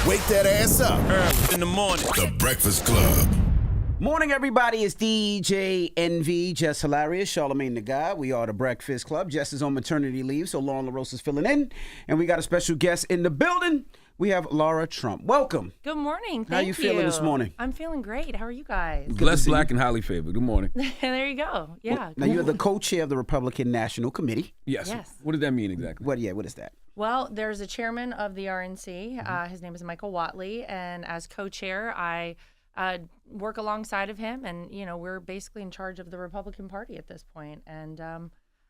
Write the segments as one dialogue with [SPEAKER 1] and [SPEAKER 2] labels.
[SPEAKER 1] Wake that ass up.
[SPEAKER 2] Early in the morning.
[SPEAKER 1] The Breakfast Club.
[SPEAKER 3] Morning, everybody. It's DJ NV, Jess Hilarious, Charlamagne the God. We are the Breakfast Club. Jess is on maternity leave, so Lauren LaRosa is filling in. And we got a special guest in the building. We have Laura Trump. Welcome.
[SPEAKER 4] Good morning.
[SPEAKER 3] How you feeling this morning?
[SPEAKER 4] I'm feeling great. How are you guys?
[SPEAKER 5] Blessed, black, and highly favored. Good morning.
[SPEAKER 4] There you go. Yeah.
[SPEAKER 3] Now, you're the co-chair of the Republican National Committee.
[SPEAKER 5] Yes.
[SPEAKER 4] Yes.
[SPEAKER 5] What does that mean exactly?
[SPEAKER 3] What is that?
[SPEAKER 4] Well, there's a chairman of the RNC. His name is Michael Whatley. And as co-chair, I work alongside of him. And, you know, we're basically in charge of the Republican Party at this point. And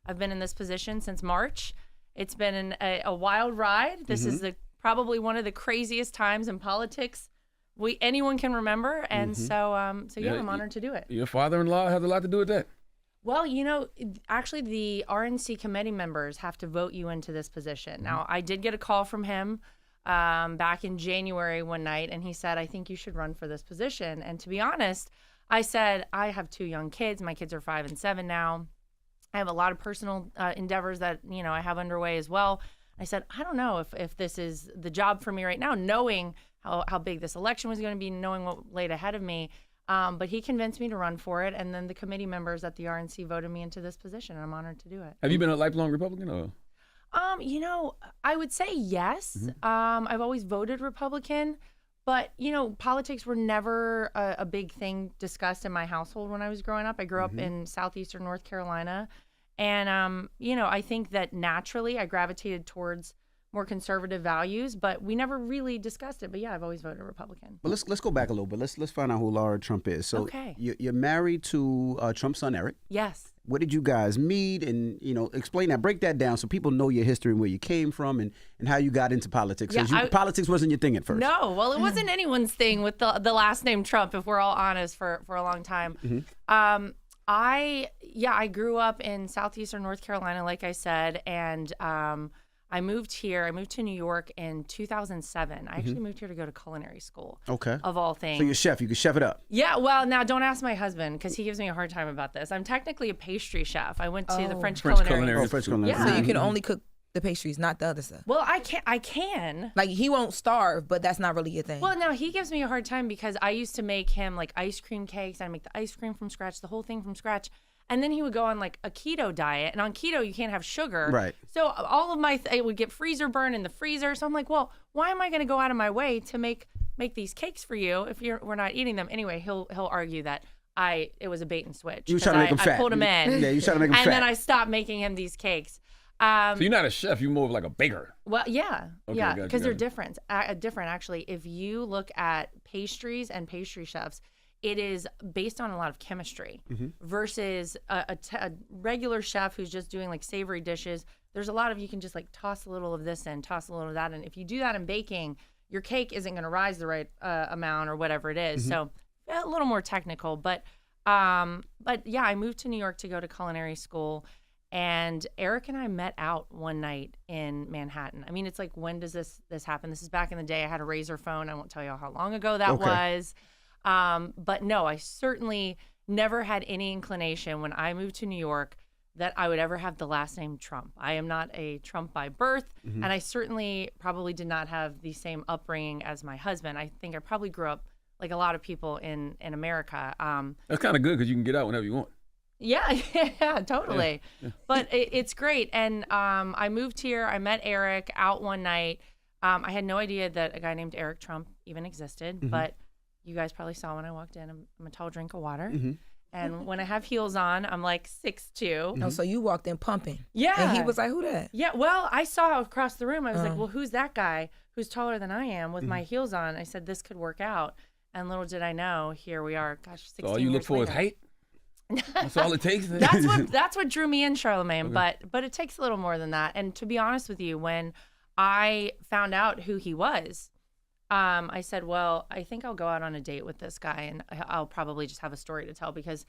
[SPEAKER 4] I've been in this position since March. It's been a wild ride. This is probably one of the craziest times in politics anyone can remember. And so I'm honored to do it.
[SPEAKER 5] Your father-in-law has a lot to do with that.
[SPEAKER 4] Well, you know, actually the RNC committee members have to vote you into this position. Now, I did get a call from him back in January one night, and he said, I think you should run for this position. And to be honest, I said, I have 2 young kids. My kids are 5 and 7 now. I have a lot of personal endeavors that, you know, I have underway as well. I said, I don't know if this is the job for me right now, knowing how big this election was going to be, knowing what laid ahead of me. But he convinced me to run for it, and then the committee members at the RNC voted me into this position, and I'm honored to do it.
[SPEAKER 5] Have you been a lifelong Republican? Or?
[SPEAKER 4] You know, I would say yes. I've always voted Republican, but, you know, politics were never a big thing discussed in my household when I was growing up. I grew up in southeastern North Carolina, and, you know, I think that naturally I gravitated towards more conservative values, but we never really discussed it. But yeah, I've always voted Republican.
[SPEAKER 3] But let's go back a little bit. Let's find out who Laura Trump is. So
[SPEAKER 4] Okay.
[SPEAKER 3] you're married to Trump's son, Eric.
[SPEAKER 4] Yes.
[SPEAKER 3] Where did you guys meet? And, you know, explain that. Break that down so people know your history and where you came from and how you got into politics.
[SPEAKER 4] Yeah,
[SPEAKER 3] 'Cause politics wasn't your thing at first.
[SPEAKER 4] No, well, it wasn't anyone's thing with the last name Trump, if we're all honest, for a long time. I grew up in southeastern North Carolina, like I said, and I moved here. I moved to New York in 2007. I actually moved here to go to culinary school.
[SPEAKER 3] Okay.
[SPEAKER 4] Of all things.
[SPEAKER 3] So you're a chef. You can chef it up.
[SPEAKER 4] Yeah, well, now don't ask my husband because he gives me a hard time about this. I'm technically a pastry chef. I went to the French culinary.
[SPEAKER 3] Oh, French culinary.
[SPEAKER 4] Yeah.
[SPEAKER 6] So you can only cook the pastries, not the other stuff.
[SPEAKER 4] Well, I can.
[SPEAKER 6] Like, he won't starve, but that's not really your thing.
[SPEAKER 4] Well, now he gives me a hard time because I used to make him like ice cream cakes. I'd make the ice cream from scratch, the whole thing from scratch. And then he would go on like a keto diet. And on keto, you can't have sugar.
[SPEAKER 3] Right.
[SPEAKER 4] So all of it would get freezer burn in the freezer. So I'm like, well, why am I going to go out of my way to make these cakes for you if we're not eating them? Anyway, he'll argue that it was a bait and switch.
[SPEAKER 3] You were trying to make him fat.
[SPEAKER 4] I pulled him in.
[SPEAKER 3] Yeah, you trying to make him fat.
[SPEAKER 4] And then I stopped making him these cakes.
[SPEAKER 5] So you're not a chef. You're more of like a baker.
[SPEAKER 4] Well, yeah,
[SPEAKER 5] Okay,
[SPEAKER 4] yeah,
[SPEAKER 5] gotcha,
[SPEAKER 4] because they're
[SPEAKER 5] gotcha.
[SPEAKER 4] different actually. If you look at pastries and pastry chefs, it is based on a lot of chemistry versus a regular chef who's just doing like savory dishes. There's a lot of, you can just like toss a little of this in, toss a little of that in. If you do that in baking, your cake isn't going to rise the right amount or whatever it is. So a little more technical, but yeah, I moved to New York to go to culinary school. And Eric and I met out one night in Manhattan. I mean, it's like, when does this happen? This is back in the day. I had a Razor phone. I won't tell you how long ago that was. But no, I certainly never had any inclination when I moved to New York that I would ever have the last name Trump. I am not a Trump by birth, and I certainly probably did not have the same upbringing as my husband. I think I probably grew up like a lot of people in America.
[SPEAKER 5] That's kind of good because you can get out whenever you want.
[SPEAKER 4] Yeah, totally. Yeah. But it's great. And I moved here. I met Eric out one night. I had no idea that a guy named Eric Trump even existed, but you guys probably saw when I walked in. I'm a tall drink of water. And when I have heels on, I'm like 6'2".
[SPEAKER 6] Oh, so you walked in pumping.
[SPEAKER 4] Yeah.
[SPEAKER 6] And he was like, who that?
[SPEAKER 4] Yeah, well, I saw across the room. I was like, well, who's that guy who's taller than I am with my heels on? I said, this could work out. And little did I know, here we are. Gosh, 16
[SPEAKER 5] So all you
[SPEAKER 4] years
[SPEAKER 5] look for is
[SPEAKER 4] later.
[SPEAKER 5] height? That's all it takes?
[SPEAKER 4] That's what drew me in, Charlamagne. But it takes a little more than that. And to be honest with you, when I found out who he was, I said, well, I think I'll go out on a date with this guy, and I'll probably just have a story to tell, because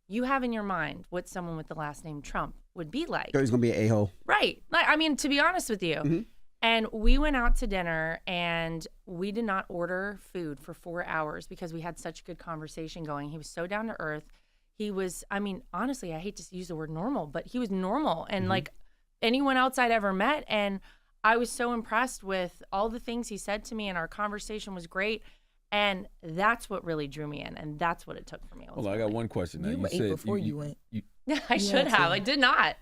[SPEAKER 4] you have in your mind what someone with the last name Trump would be like.
[SPEAKER 3] So he's going to be an a-hole.
[SPEAKER 4] Right. Like, I mean, to be honest with you. And we went out to dinner, and we did not order food for 4 hours because we had such good conversation going. He was so down to earth. He was, I mean, honestly, I hate to use the word normal, but he was normal and like anyone else I'd ever met. And I was so impressed with all the things he said to me, and our conversation was great. And that's what really drew me in, and that's what it took for me.
[SPEAKER 5] Hold on, I got one question. Now,
[SPEAKER 6] You ate
[SPEAKER 5] said
[SPEAKER 6] before you went.
[SPEAKER 4] I should have.
[SPEAKER 6] to.
[SPEAKER 4] I did not.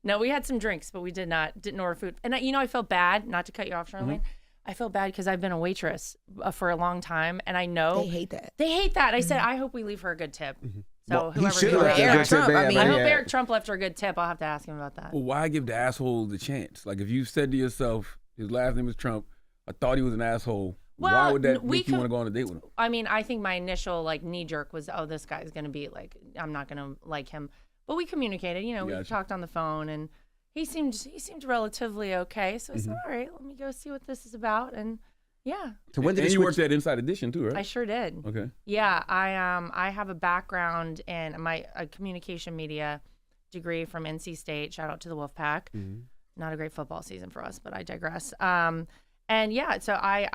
[SPEAKER 4] No, we had some drinks, but we didn't order food. And I felt bad, not to cut you off, Charlamagne. I felt bad because I've been a waitress for a long time, and I know
[SPEAKER 6] They hate that.
[SPEAKER 4] They hate that. I said, I hope we leave her a good tip. So
[SPEAKER 3] Well, he
[SPEAKER 4] whoever
[SPEAKER 3] should
[SPEAKER 4] you
[SPEAKER 3] have
[SPEAKER 4] are,
[SPEAKER 3] left a
[SPEAKER 6] Eric
[SPEAKER 3] good tip
[SPEAKER 6] Trump,
[SPEAKER 3] there,
[SPEAKER 6] I mean-
[SPEAKER 3] but
[SPEAKER 4] I hope
[SPEAKER 3] yeah.
[SPEAKER 4] Eric Trump left her a good tip. I'll have to ask him about that.
[SPEAKER 5] Well, why give the asshole the chance? Like, if you said to yourself, his last name is Trump, I thought he was an asshole, why
[SPEAKER 4] Well,
[SPEAKER 5] would that
[SPEAKER 4] we
[SPEAKER 5] make you
[SPEAKER 4] could-
[SPEAKER 5] want to go on a date with him?
[SPEAKER 4] I mean, I think my initial knee jerk was, oh, this guy's gonna be like, I'm not gonna like him. But we communicated. We
[SPEAKER 5] Gotcha.
[SPEAKER 4] talked on the phone, and he seemed relatively okay. So I said, all right, let me go see what this is about. And yeah,
[SPEAKER 3] So when did
[SPEAKER 5] And
[SPEAKER 3] it
[SPEAKER 5] you
[SPEAKER 3] switch?
[SPEAKER 5] worked at Inside Edition too, right?
[SPEAKER 4] I sure did.
[SPEAKER 5] Okay.
[SPEAKER 4] Yeah, I have a background in a communication media degree from NC State. Shout out to the Wolfpack. Not a great football season for us, but I digress. And yeah, so I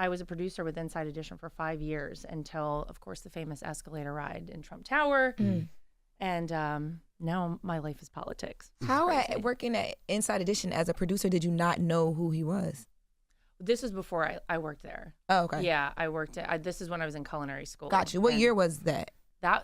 [SPEAKER 4] was a producer with Inside Edition for 5 years until, of course, the famous escalator ride in Trump Tower. And now my life is politics.
[SPEAKER 6] How
[SPEAKER 4] Crazy.
[SPEAKER 6] at working at Inside Edition as a producer did you not know who he was?
[SPEAKER 4] This was before I worked there.
[SPEAKER 6] Oh, okay.
[SPEAKER 4] Yeah, I worked this is when I was in culinary school.
[SPEAKER 6] Got you. What
[SPEAKER 4] And
[SPEAKER 6] year was that?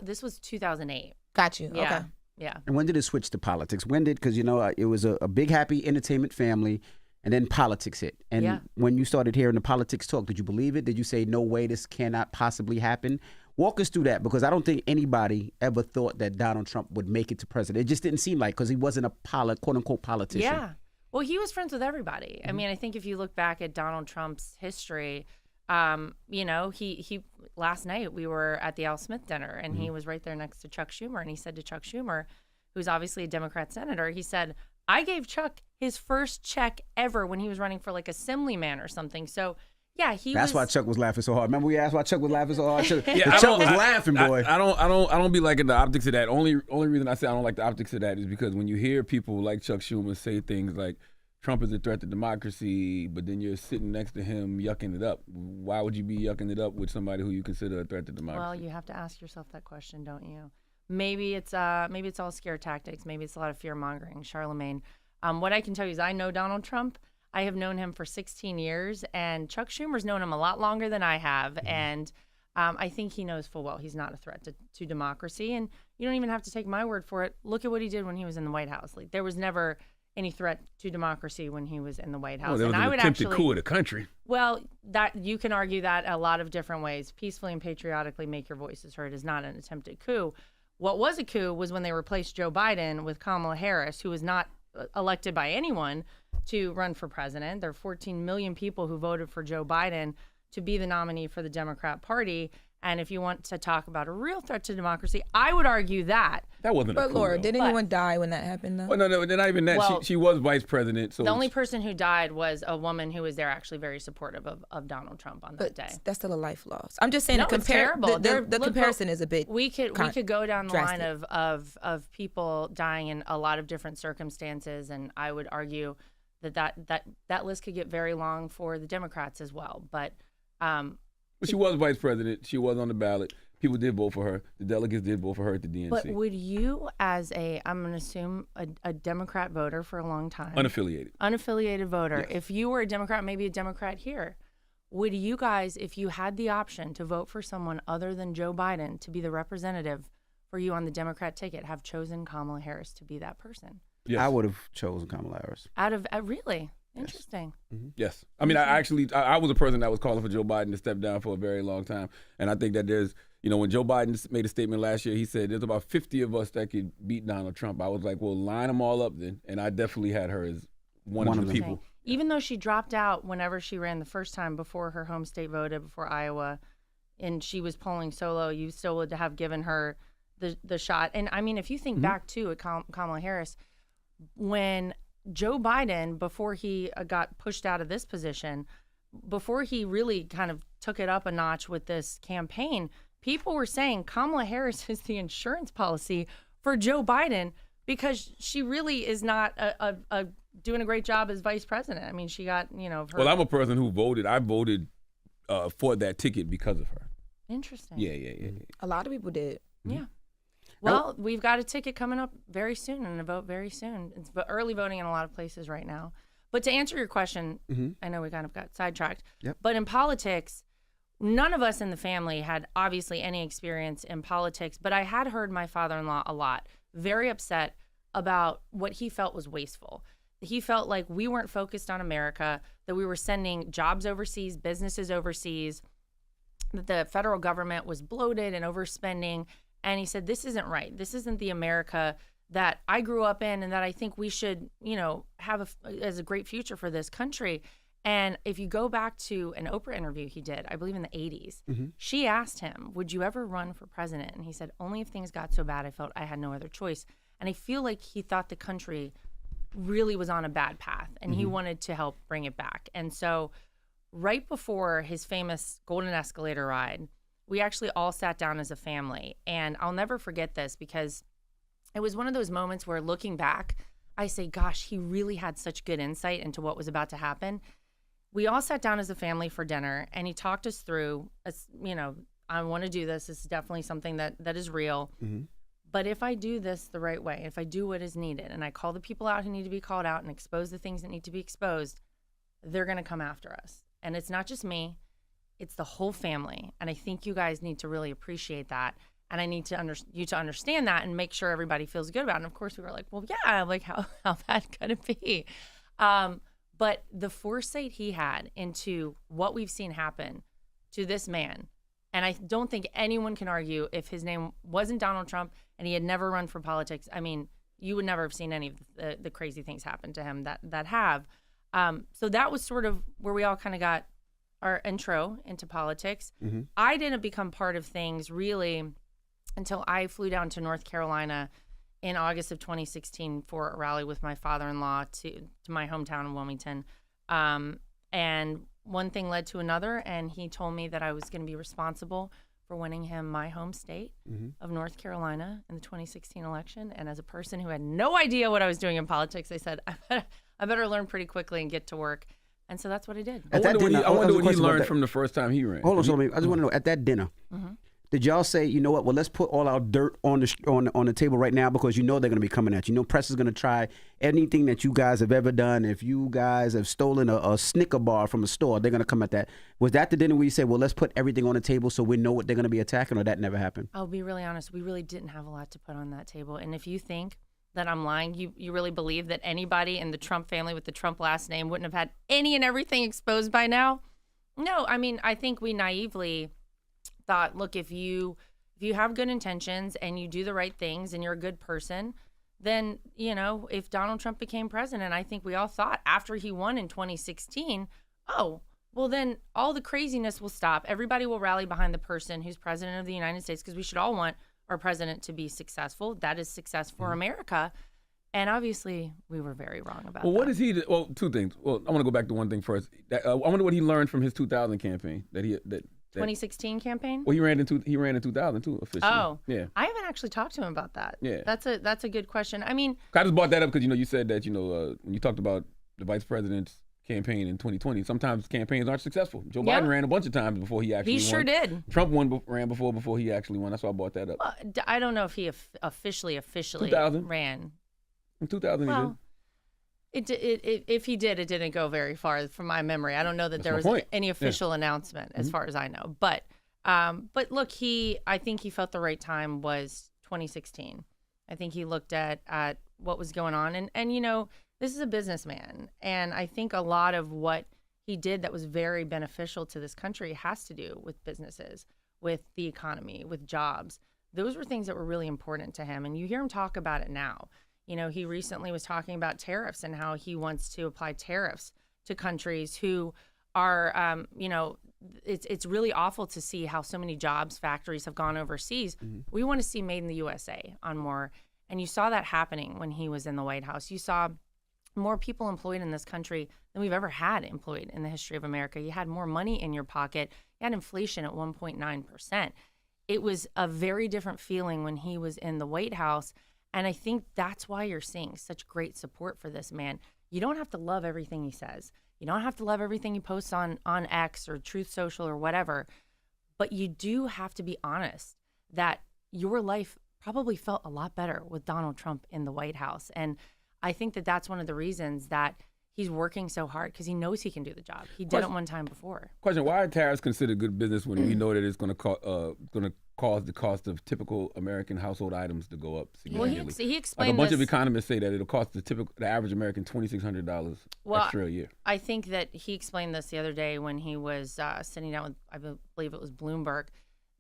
[SPEAKER 4] This was 2008.
[SPEAKER 6] Got you.
[SPEAKER 4] Yeah.
[SPEAKER 6] Okay.
[SPEAKER 4] Yeah.
[SPEAKER 3] And when did it switch to politics? When did, because it was a big happy entertainment family, and then politics hit. And
[SPEAKER 4] Yeah.
[SPEAKER 3] when you started hearing the politics talk, did you believe it? Did you say, no way, this cannot possibly happen? Walk us through that, because I don't think anybody ever thought that Donald Trump would make it to president. It just didn't seem like, because he wasn't a quote unquote politician.
[SPEAKER 4] Yeah. Well, he was friends with everybody. I mean, I think if you look back at Donald Trump's history, he last night we were at the Al Smith dinner, and he was right there next to Chuck Schumer, and he said to Chuck Schumer, who's obviously a Democrat senator, he said, I gave Chuck his first check ever when he was running for assemblyman or something. So yeah,
[SPEAKER 3] That's why Chuck was laughing so hard. Remember we asked why Chuck was laughing so hard? Chuck
[SPEAKER 5] I
[SPEAKER 3] was laughing, boy.
[SPEAKER 5] I don't be liking the optics of that. Only reason I say I don't like the optics of that is because when you hear people like Chuck Schumer say things like Trump is a threat to democracy, but then you're sitting next to him yucking it up. Why would you be yucking it up with somebody who you consider a threat to democracy?
[SPEAKER 4] Well, you have to ask yourself that question, don't you? Maybe it's all scare tactics. Maybe it's a lot of fear mongering. Charlamagne, what I can tell you is I know Donald Trump. I have known him for 16 years, and Chuck Schumer's known him a lot longer than I have. And I think he knows full well he's not a threat to democracy. And you don't even have to take my word for it. Look at what he did when he was in the White House. There was never any threat to democracy when he was in the White House.
[SPEAKER 5] Well, there was
[SPEAKER 4] and
[SPEAKER 5] an
[SPEAKER 4] I would
[SPEAKER 5] attempted
[SPEAKER 4] actually
[SPEAKER 5] coup of the country.
[SPEAKER 4] Well, that you can argue that a lot of different ways. Peacefully and patriotically make your voices heard is not an attempted coup. What was a coup was when they replaced Joe Biden with Kamala Harris, who was not elected by anyone to run for president. There are 14 million people who voted for Joe Biden to be the nominee for the Democrat Party. And if you want to talk about a real threat to democracy, I would argue that.
[SPEAKER 5] That wasn't a
[SPEAKER 6] But
[SPEAKER 5] coup.
[SPEAKER 6] Laura,
[SPEAKER 5] though.
[SPEAKER 6] did anyone die when that happened though?
[SPEAKER 5] Well, no, not even that.
[SPEAKER 4] Well,
[SPEAKER 5] she was vice president. So
[SPEAKER 4] The only person who died was a woman who was there actually very supportive of Donald Trump on that
[SPEAKER 6] But
[SPEAKER 4] day.
[SPEAKER 6] that's still a life loss. I'm just saying
[SPEAKER 4] No,
[SPEAKER 6] the
[SPEAKER 4] it's terrible.
[SPEAKER 6] The
[SPEAKER 4] Look,
[SPEAKER 6] comparison is a bit.
[SPEAKER 4] We could go down the
[SPEAKER 6] drastic.
[SPEAKER 4] line of people dying in a lot of different circumstances, and I would argue that list could get very long for the Democrats as well. But
[SPEAKER 5] But she was vice president. She was on the ballot. People did vote for her. The delegates did vote for her at the DNC.
[SPEAKER 4] But would you, as I'm going to assume a Democrat voter for a long time, unaffiliated voter,
[SPEAKER 5] Yes.
[SPEAKER 4] if you were a Democrat, maybe a Democrat here, would you guys, if you had the option to vote for someone other than Joe Biden to be the representative for you on the Democrat ticket, have chosen Kamala Harris to be that person?
[SPEAKER 5] Yes.
[SPEAKER 3] I would have chosen Kamala Harris.
[SPEAKER 4] Out of really interesting.
[SPEAKER 5] Yes. I mean, I was a person that was calling for Joe Biden to step down for a very long time. And I think that there's, when Joe Biden made a statement last year, he said there's about 50 of us that could beat Donald Trump. I was like, well, line them all up then. And I definitely had her as one of the
[SPEAKER 3] them.
[SPEAKER 5] people.
[SPEAKER 4] Even though she dropped out whenever she ran the first time before her home state voted, before Iowa, and she was polling solo, you still would have given her the shot. And I mean, if you think back to at Kamala Harris, when Joe Biden, before he got pushed out of this position, before he really kind of took it up a notch with this campaign, people were saying Kamala Harris is the insurance policy for Joe Biden because she really is not doing a great job as vice president. I mean, she got, her.
[SPEAKER 5] Well, I'm a person who voted. I voted for that ticket because of her.
[SPEAKER 4] Interesting.
[SPEAKER 5] Yeah.
[SPEAKER 6] A lot of people did.
[SPEAKER 4] Yeah. Well, we've got a ticket coming up very soon and a vote very soon. It's early voting in a lot of places right now. But to answer your question,
[SPEAKER 3] Mm-hmm.
[SPEAKER 4] I know we kind of got sidetracked.
[SPEAKER 3] Yep.
[SPEAKER 4] But in politics, none of us in the family had obviously any experience in politics, but I had heard my father-in-law a lot, very upset about what he felt was wasteful. He felt like we weren't focused on America, that we were sending jobs overseas, businesses overseas, that the federal government was bloated and overspending. And he said, this isn't right. This isn't the America that I grew up in and that I think we should, have as a great future for this country. And if you go back to an Oprah interview he did, I believe in the 80s, she asked him, would you ever run for president? And he said, only if things got so bad I felt I had no other choice. And I feel like he thought the country really was on a bad path and he wanted to help bring it back. And so right before his famous golden escalator ride, we actually all sat down as a family. And I'll never forget this because it was one of those moments where looking back, I say, gosh, he really had such good insight into what was about to happen. We all sat down as a family for dinner and he talked us through, I want to do this. This is definitely something that is real. But if I do this the right way, if I do what is needed and I call the people out who need to be called out and expose the things that need to be exposed, they're going to come after us. And it's not just me, it's the whole family. And I think you guys need to really appreciate that. And I need you to understand that and make sure everybody feels good about it. And of course we were like, well, yeah, like how bad could it be? But the foresight he had into what we've seen happen to this man, and I don't think anyone can argue if his name wasn't Donald Trump and he had never run for politics. I mean, you would never have seen any of the crazy things happen to him that have. So that was sort of where we all kind of got our intro into politics. I didn't become part of things really until I flew down to North Carolina in August of 2016 for a rally with my father-in-law to my hometown in Wilmington. And one thing led to another, and he told me that I was going to be responsible for winning him my home state of North Carolina in the 2016 election. And as a person who had no idea what I was doing in politics, I said, I better learn pretty quickly and get to work. And so that's what I did.
[SPEAKER 3] At that dinner,
[SPEAKER 5] I wonder what he
[SPEAKER 3] question about
[SPEAKER 5] learned
[SPEAKER 3] that.
[SPEAKER 5] from the first time he ran.
[SPEAKER 3] Hold on, so I just want to know, at that dinner, did y'all say, you know what, well, let's put all our dirt on the table right now because you know they're going to be coming at you. You know press is going to try anything that you guys have ever done. If you guys have stolen a Snicker bar from a store, they're going to come at that. Was that the dinner where you said, well, let's put everything on the table so we know what they're going to be attacking, or that never happened?
[SPEAKER 4] I'll be really honest. We really didn't have a lot to put on that table. And if you think that I'm lying, you really believe that anybody in the Trump family with the Trump last name wouldn't have had any and everything exposed by now? No, I mean, I think we naively thought, look, if you have good intentions and you do the right things and you're a good person, then, if Donald Trump became president, I think we all thought after he won in 2016, oh, well, then all the craziness will stop. Everybody will rally behind the person who's president of the United States because we should all want our president to be successful. That is success for America. And obviously, we were very wrong about that.
[SPEAKER 5] Well, what is he? Well, two things. Well, I want to go back to one thing first. I wonder what he learned from his 2000 campaign.
[SPEAKER 4] 2016 campaign?
[SPEAKER 5] Well, he ran in 2000 too, officially.
[SPEAKER 4] Oh,
[SPEAKER 5] yeah.
[SPEAKER 4] I haven't actually talked to him about that.
[SPEAKER 5] Yeah.
[SPEAKER 4] That's a good question. I mean,
[SPEAKER 5] I just brought that up because you said that when you talked about the vice president's campaign in 2020, sometimes campaigns aren't successful. Joe
[SPEAKER 4] Yeah.
[SPEAKER 5] Biden ran a bunch of times before he actually
[SPEAKER 4] he sure
[SPEAKER 5] won.
[SPEAKER 4] did.
[SPEAKER 5] Trump ran before he actually won. That's why I brought that up.
[SPEAKER 4] Well, I don't know if he officially
[SPEAKER 5] 2000.
[SPEAKER 4] ran.
[SPEAKER 5] In 2000 he did.
[SPEAKER 4] Well, if he did, it didn't go very far from my memory. I don't know that
[SPEAKER 5] That's
[SPEAKER 4] there
[SPEAKER 5] my
[SPEAKER 4] was
[SPEAKER 5] point.
[SPEAKER 4] any official announcement as far as I know. But look, I think he felt the right time was 2016. I think he looked at what was going on. And this is a businessman. And I think a lot of what he did that was very beneficial to this country has to do with businesses, with the economy, with jobs. Those were things that were really important to him. And you hear him talk about it now. He recently was talking about tariffs and how he wants to apply tariffs to countries who are, it's really awful to see how so many jobs, factories have gone overseas. We want to see made in the USA on more. And you saw that happening when he was in the White House. You saw more people employed in this country than we've ever had employed in the history of America. You had more money in your pocket. You had inflation at 1.9%. It was a very different feeling when he was in the White House. And I think that's why you're seeing such great support for this man. You don't have to love everything he says. You don't have to love everything he posts on X or Truth Social or whatever. But you do have to be honest that your life probably felt a lot better with Donald Trump in the White House. And I think that that's one of the reasons that he's working so hard because he knows he can do the job. He did it one time before.
[SPEAKER 5] Question: why are tariffs considered good business when we know that it's going to cause the cost of typical American household items to go up significantly?
[SPEAKER 4] Well, he
[SPEAKER 5] like
[SPEAKER 4] explained
[SPEAKER 5] a bunch
[SPEAKER 4] this.
[SPEAKER 5] of economists say that it'll cost the average American $2,600 extra a year.
[SPEAKER 4] I think that he explained this the other day when he was sitting down with, I believe it was Bloomberg,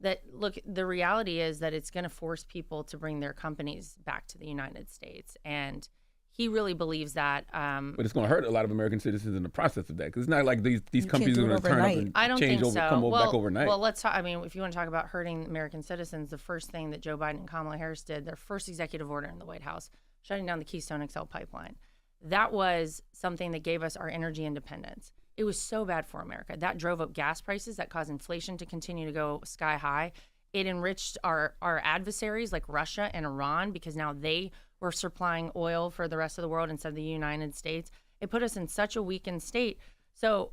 [SPEAKER 4] that, look, the reality is that it's going to force people to bring their companies back to the United States. And he really believes that.
[SPEAKER 5] But it's going to hurt a lot of American citizens in the process of that, because it's not like these companies are
[SPEAKER 6] do it
[SPEAKER 5] going to turn up
[SPEAKER 6] overnight.
[SPEAKER 5] and
[SPEAKER 4] I don't
[SPEAKER 5] change
[SPEAKER 4] think so.
[SPEAKER 5] come back overnight.
[SPEAKER 4] Well, let's talk. I mean, if you want to talk about hurting American citizens, the first thing that Joe Biden and Kamala Harris did, their first executive order in the White House, shutting down the Keystone XL pipeline. That was something that gave us our energy independence. It was so bad for America. That drove up gas prices. That caused inflation to continue to go sky high. It enriched our adversaries like Russia and Iran, because now they were supplying oil for the rest of the world instead of the United States. It put us in such a weakened state. So,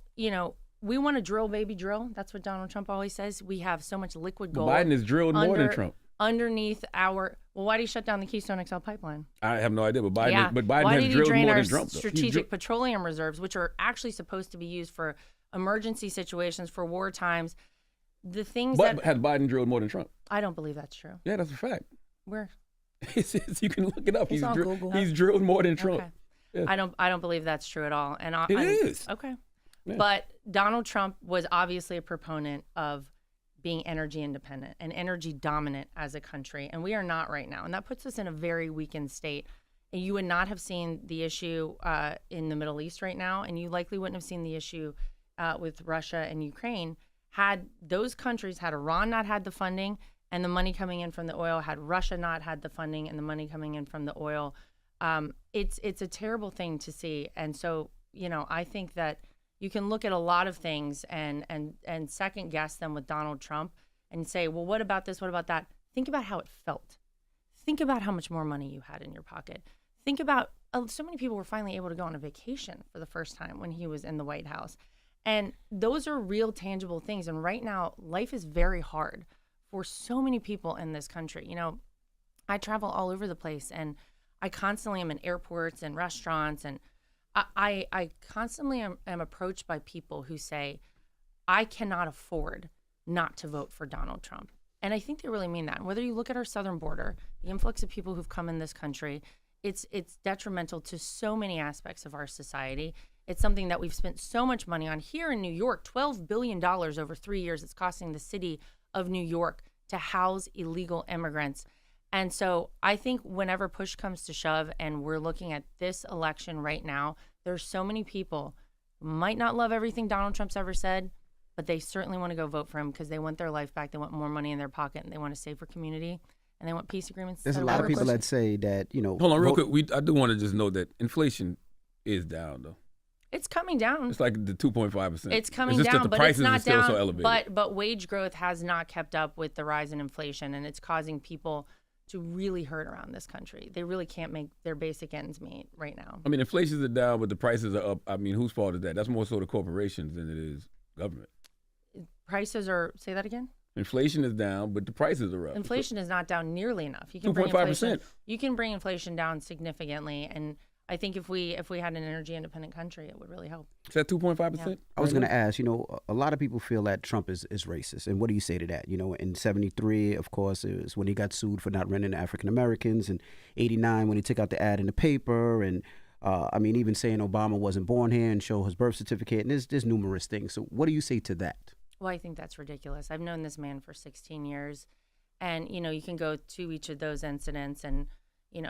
[SPEAKER 4] we want to drill, baby, drill. That's what Donald Trump always says. We have so much liquid gold.
[SPEAKER 5] Biden has drilled more than Trump.
[SPEAKER 4] Underneath our, why did he shut down the Keystone XL pipeline?
[SPEAKER 5] I have no idea, but Biden,
[SPEAKER 4] Why
[SPEAKER 5] has
[SPEAKER 4] did he
[SPEAKER 5] drilled
[SPEAKER 4] drain
[SPEAKER 5] more
[SPEAKER 4] our
[SPEAKER 5] than Trump. Though.
[SPEAKER 4] strategic petroleum reserves, which are actually supposed to be used for emergency situations, for war times? The things
[SPEAKER 5] But
[SPEAKER 4] that
[SPEAKER 5] has Biden drilled more than Trump?
[SPEAKER 4] I don't believe that's true.
[SPEAKER 5] Yeah, that's a fact.
[SPEAKER 4] Where?
[SPEAKER 5] You can look it up.
[SPEAKER 6] It's on Google.
[SPEAKER 5] He's drilled more than Trump.
[SPEAKER 4] Okay.
[SPEAKER 5] Yeah.
[SPEAKER 4] I don't believe that's true at all. And
[SPEAKER 5] It is.
[SPEAKER 4] Okay.
[SPEAKER 5] Yeah.
[SPEAKER 4] But Donald Trump was obviously a proponent of being energy independent and energy dominant as a country, and we are not right now. And that puts us in a very weakened state. And you would not have seen the issue in the Middle East right now, and you likely wouldn't have seen the issue with Russia and Ukraine had those countries, had Iran not had the funding and the money coming in from the oil, had Russia not had the funding and the money coming in from the oil. It's a terrible thing to see. And so, I think that you can look at a lot of things and second guess them with Donald Trump and say, well, what about this? What about that? Think about how it felt. Think about how much more money you had in your pocket. Think about so many people were finally able to go on a vacation for the first time when he was in the White House. And those are real tangible things. And right now, life is very hard for so many people in this country. I travel all over the place, and I constantly am in airports and restaurants, and I constantly am approached by people who say, I cannot afford not to vote for Donald Trump. And I think they really mean that. Whether you look at our southern border, the influx of people who've come in this country, it's detrimental to so many aspects of our society. It's something that we've spent so much money on. Here in New York, $12 billion over 3 years. It's costing the city of New York to house illegal immigrants. And so I think whenever push comes to shove, and we're looking at this election right now, there's so many people who might not love everything Donald Trump's ever said, but they certainly want to go vote for him because they want their life back. They want more money in their pocket, and they want a safer community, and they want peace agreements.
[SPEAKER 3] There's a lot of people that say that,
[SPEAKER 5] Hold on, real quick. I do want to just note that inflation is down, though.
[SPEAKER 4] It's coming down.
[SPEAKER 5] It's like the 2.5%.
[SPEAKER 4] It's coming
[SPEAKER 5] it's just
[SPEAKER 4] down,
[SPEAKER 5] that the
[SPEAKER 4] but
[SPEAKER 5] prices
[SPEAKER 4] it's not
[SPEAKER 5] are still
[SPEAKER 4] down.
[SPEAKER 5] so elevated.
[SPEAKER 4] But wage growth has not kept up with the rise in inflation, and it's causing people to really hurt around this country. They really can't make their basic ends meet right now.
[SPEAKER 5] I mean, inflations are down, but the prices are up. I mean, whose fault is that? That's more so the corporations than it is government.
[SPEAKER 4] Prices are, say that again?
[SPEAKER 5] Inflation is down, but the prices are up.
[SPEAKER 4] Inflation is not down nearly enough. You can
[SPEAKER 5] 2.5%.
[SPEAKER 4] You can bring inflation down significantly, and I think if we had an energy independent country, it would really help.
[SPEAKER 5] Is that 2.5%?
[SPEAKER 4] Yeah.
[SPEAKER 3] I was going to ask, a lot of people feel that Trump is racist. And what do you say to that? In 73, of course, it was when he got sued for not renting to African Americans. And 89, when he took out the ad in the paper. And even saying Obama wasn't born here and show his birth certificate. And there's numerous things. So what do you say to that?
[SPEAKER 4] Well, I think that's ridiculous. I've known this man for 16 years. And, you can go to each of those incidents and,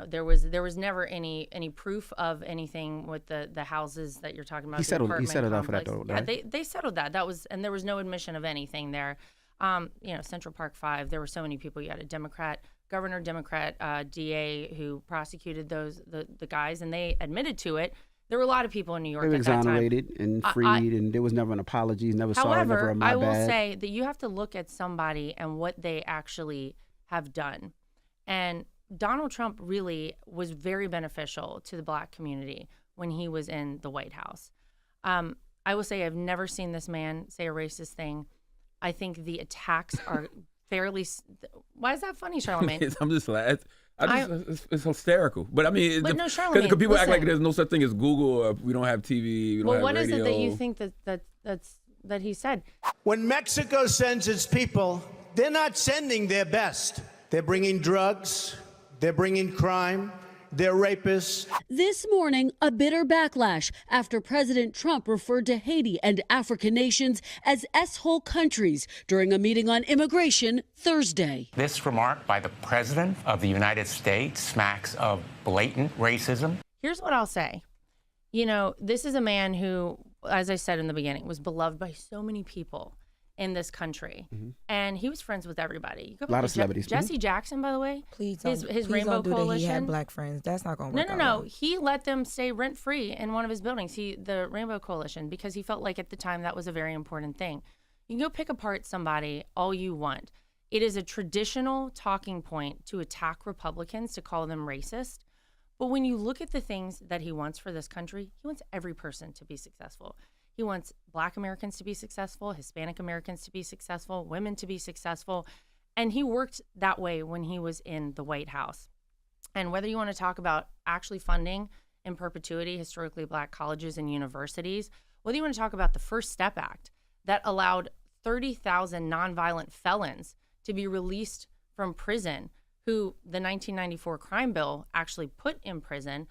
[SPEAKER 4] there was never any proof of anything with the houses that you're talking about.
[SPEAKER 3] He settled off for that, though,
[SPEAKER 4] Yeah,
[SPEAKER 3] right?
[SPEAKER 4] they settled that. And there was no admission of anything there. Central Park 5, there were so many people. You had a Democrat, DA who prosecuted the guys, and they admitted to it. There were a lot of people in New York
[SPEAKER 3] They were
[SPEAKER 4] at that time.
[SPEAKER 3] exonerated and freed, and there was never an apology, never sorry, never a my
[SPEAKER 4] However, I will
[SPEAKER 3] bad.
[SPEAKER 4] say that you have to look at somebody and what they actually have done. And Donald Trump really was very beneficial to the Black community when he was in the White House. I will say I've never seen this man say a racist thing. I think the attacks are fairly. Why is that funny, Charlamagne?
[SPEAKER 5] I'm just like, It's hysterical. But I mean,
[SPEAKER 4] But no,
[SPEAKER 5] because
[SPEAKER 4] Charlamagne,
[SPEAKER 5] people act like
[SPEAKER 4] listen.
[SPEAKER 5] there's no such thing as Google, or we don't have TV, we don't
[SPEAKER 4] Well,
[SPEAKER 5] have
[SPEAKER 4] what is
[SPEAKER 5] radio.
[SPEAKER 4] it that you think that he said?
[SPEAKER 2] When Mexico sends its people, they're not sending their best. They're bringing drugs, they're bringing crime, they're rapists.
[SPEAKER 7] This morning, a bitter backlash after President Trump referred to Haiti and African nations as S-hole countries during a meeting on immigration Thursday.
[SPEAKER 8] This remark by the President of the United States smacks of blatant racism.
[SPEAKER 4] Here's what I'll say. You know, this is a man who, as I said in the beginning, was beloved by so many people in this country, and he was friends with everybody. You could
[SPEAKER 3] A lot
[SPEAKER 4] look
[SPEAKER 3] of
[SPEAKER 4] at
[SPEAKER 3] celebrities.
[SPEAKER 4] Jesse Jackson, by the way.
[SPEAKER 6] Please
[SPEAKER 4] his
[SPEAKER 6] don't, please
[SPEAKER 4] Rainbow
[SPEAKER 6] don't do that.
[SPEAKER 4] Coalition.
[SPEAKER 6] He had black friends. That's not going to
[SPEAKER 4] No,
[SPEAKER 6] work
[SPEAKER 4] no,
[SPEAKER 6] out
[SPEAKER 4] no.
[SPEAKER 6] well.
[SPEAKER 4] He let them stay rent free in one of his buildings. The Rainbow Coalition, because he felt like at the time that was a very important thing. You can go pick apart somebody all you want. It is a traditional talking point to attack Republicans, to call them racist. But when you look at the things that he wants for this country, he wants every person to be successful. He wants Black Americans to be successful, Hispanic Americans to be successful, women to be successful. And he worked that way when he was in the White House. And whether you want to talk about actually funding in perpetuity historically Black colleges and universities, whether you want to talk about the First Step Act that allowed 30,000 nonviolent felons to be released from prison, who the 1994 crime bill actually put in prison,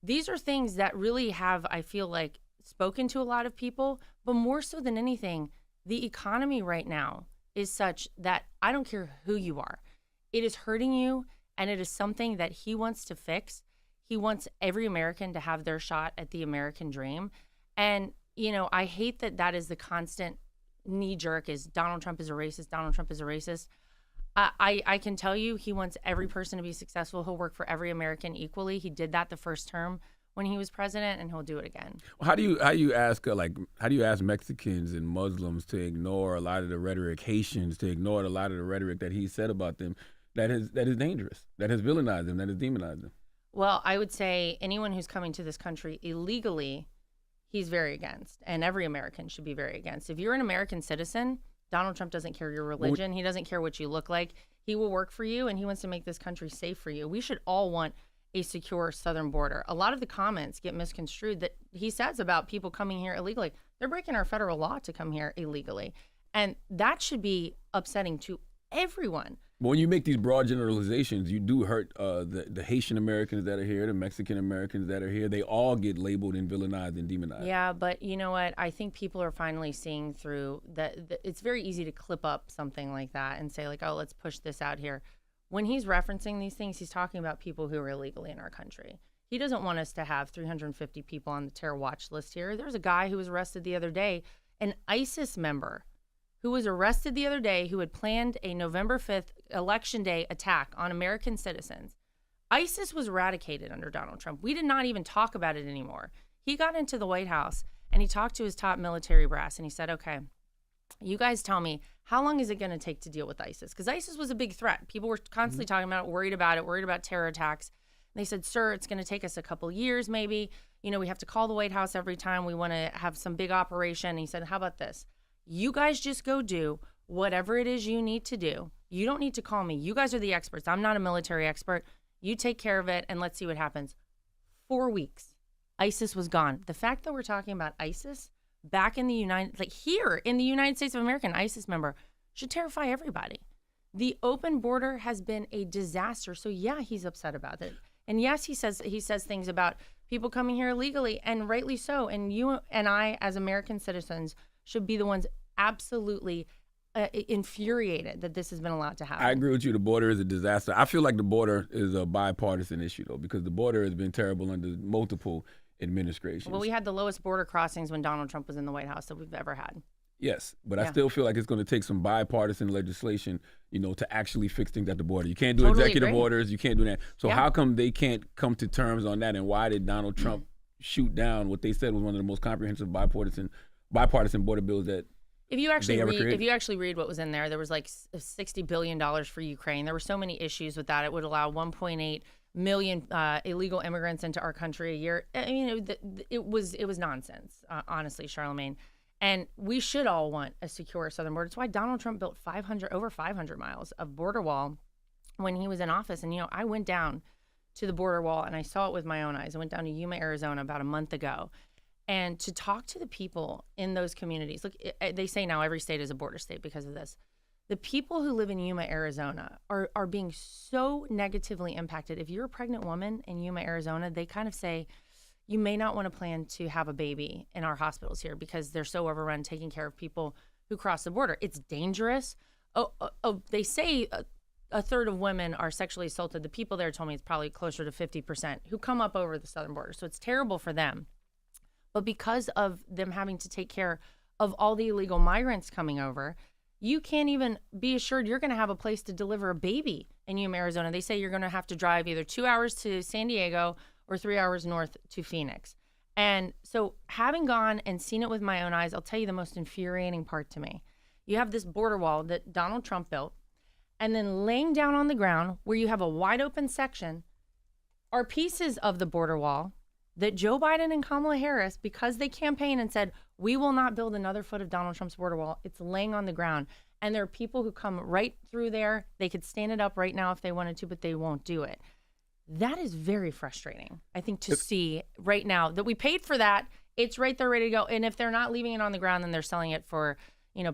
[SPEAKER 4] these are things that really have, I feel like, spoken to a lot of people. But more so than anything, the economy right now is such that I don't care who you are. It is hurting you, and it is something that he wants to fix. He wants every American to have their shot at the American dream. And, you know, I hate that that is the constant knee jerk is Donald Trump is a racist, Donald Trump is a racist. I can tell you he wants every person to be successful. He'll work for every American equally. He did that the first term when he was president, and he'll do it again.
[SPEAKER 5] How do you ask Mexicans and Muslims to ignore a lot of the rhetoric, Haitians to ignore a lot of the rhetoric that he said about them, that is dangerous, that has villainized them, that has demonized them?
[SPEAKER 4] Well, I would say anyone who's coming to this country illegally, he's very against, and every American should be very against. If you're an American citizen, Donald Trump doesn't care your religion. He doesn't care what you look like. He will work for you, and he wants to make this country safe for you. We should all want a secure southern border. A lot of the comments get misconstrued that he says about people coming here illegally. They're breaking our federal law to come here illegally. And that should be upsetting to everyone.
[SPEAKER 5] But when you make these broad generalizations, you do hurt the Haitian Americans that are here, the Mexican Americans that are here. They all get labeled and villainized and demonized.
[SPEAKER 4] Yeah, but you know what? I think people are finally seeing through that. It's very easy to clip up something like that and say, like, oh, let's push this out here. When he's referencing these things, he's talking about people who are illegally in our country. He doesn't want us to have 350 people on the terror watch list here. There's a guy who was arrested the other day, an ISIS member who was arrested the other day, who had planned a November 5th election day attack on American citizens. ISIS was eradicated under Donald Trump. We did not even talk about it anymore. He got into the White House and he talked to his top military brass and he said, okay, you guys tell me, how long is it going to take to deal with ISIS? Because ISIS was a big threat. People were constantly talking about it, worried about terror attacks. And they said, sir, it's going to take us a couple years maybe. You know, we have to call the White House every time we want to have some big operation. And he said, how about this? You guys just go do whatever it is you need to do. You don't need to call me. You guys are the experts. I'm not a military expert. You take care of it and let's see what happens. 4 weeks, ISIS was gone. The fact that we're talking about ISIS back in the here in the United States of America, an ISIS member should terrify everybody. The open border has been a disaster. So yeah, he's upset about it. And yes, he says things about people coming here illegally, and rightly so. And you and I, as American citizens, should be the ones absolutely infuriated that this has been allowed to happen.
[SPEAKER 5] I agree with you. The border is a disaster. I feel like the border is a bipartisan issue, though, because the border has been terrible under multiple administrations.
[SPEAKER 4] Well, we had the lowest border crossings when Donald Trump was in the White House that we've ever had.
[SPEAKER 5] Yes, but I still feel like it's going to take some bipartisan legislation, you know, to actually fix things at the border. You can't do
[SPEAKER 4] Totally
[SPEAKER 5] executive
[SPEAKER 4] agree.
[SPEAKER 5] orders. You can't do that. So
[SPEAKER 4] Yeah.
[SPEAKER 5] how come they can't come to terms on that? And why did Donald Trump shoot down what they said was one of the most comprehensive bipartisan border bills that
[SPEAKER 4] If you actually
[SPEAKER 5] they ever
[SPEAKER 4] read,
[SPEAKER 5] created?
[SPEAKER 4] if you actually read what was in there, there was like $60 billion for Ukraine. There were so many issues with that. It would allow 1.8 million illegal immigrants into our country a year. I mean, it was nonsense, honestly, Charlamagne. And we should all want a secure southern border. It's why Donald Trump built over 500 miles of border wall when he was in office. And, I went down to the border wall and I saw it with my own eyes. I went down to Yuma, Arizona about a month ago. And to talk to the people in those communities, look, they say now every state is a border state because of this. The people who live in Yuma, Arizona are being so negatively impacted. If you're a pregnant woman in Yuma, Arizona, they kind of say, you may not want to plan to have a baby in our hospitals here because they're so overrun taking care of people who cross the border. It's dangerous. They say a third of women are sexually assaulted. The people there told me it's probably closer to 50% who come up over the southern border. So it's terrible for them. But because of them having to take care of all the illegal migrants coming over, you can't even be assured you're going to have a place to deliver a baby in Yuma, Arizona. They say you're going to have to drive either 2 hours to San Diego or 3 hours north to Phoenix. And so having gone and seen it with my own eyes, I'll tell you the most infuriating part to me. You have this border wall that Donald Trump built, and then laying down on the ground where you have a wide open section are pieces of the border wall that Joe Biden and Kamala Harris, because they campaigned and said, we will not build another foot of Donald Trump's border wall, it's laying on the ground. And there are people who come right through there. They could stand it up right now if they wanted to, but they won't do it. That is very frustrating, I think, to see right now that we paid for that. It's right there ready to go. And if they're not leaving it on the ground, then they're selling it for,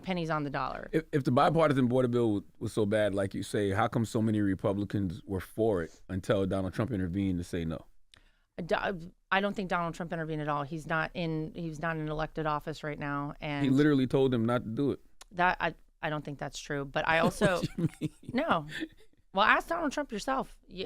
[SPEAKER 4] pennies on the dollar.
[SPEAKER 5] If the bipartisan border bill was so bad, like you say, how come so many Republicans were for it until Donald Trump intervened to say no?
[SPEAKER 4] I don't think Donald Trump intervened at all. He's not in elected office right now, and
[SPEAKER 5] he literally told them not to do it.
[SPEAKER 4] That I don't think that's true. But I also
[SPEAKER 5] What do you mean?
[SPEAKER 4] No. Well, ask Donald Trump yourself. He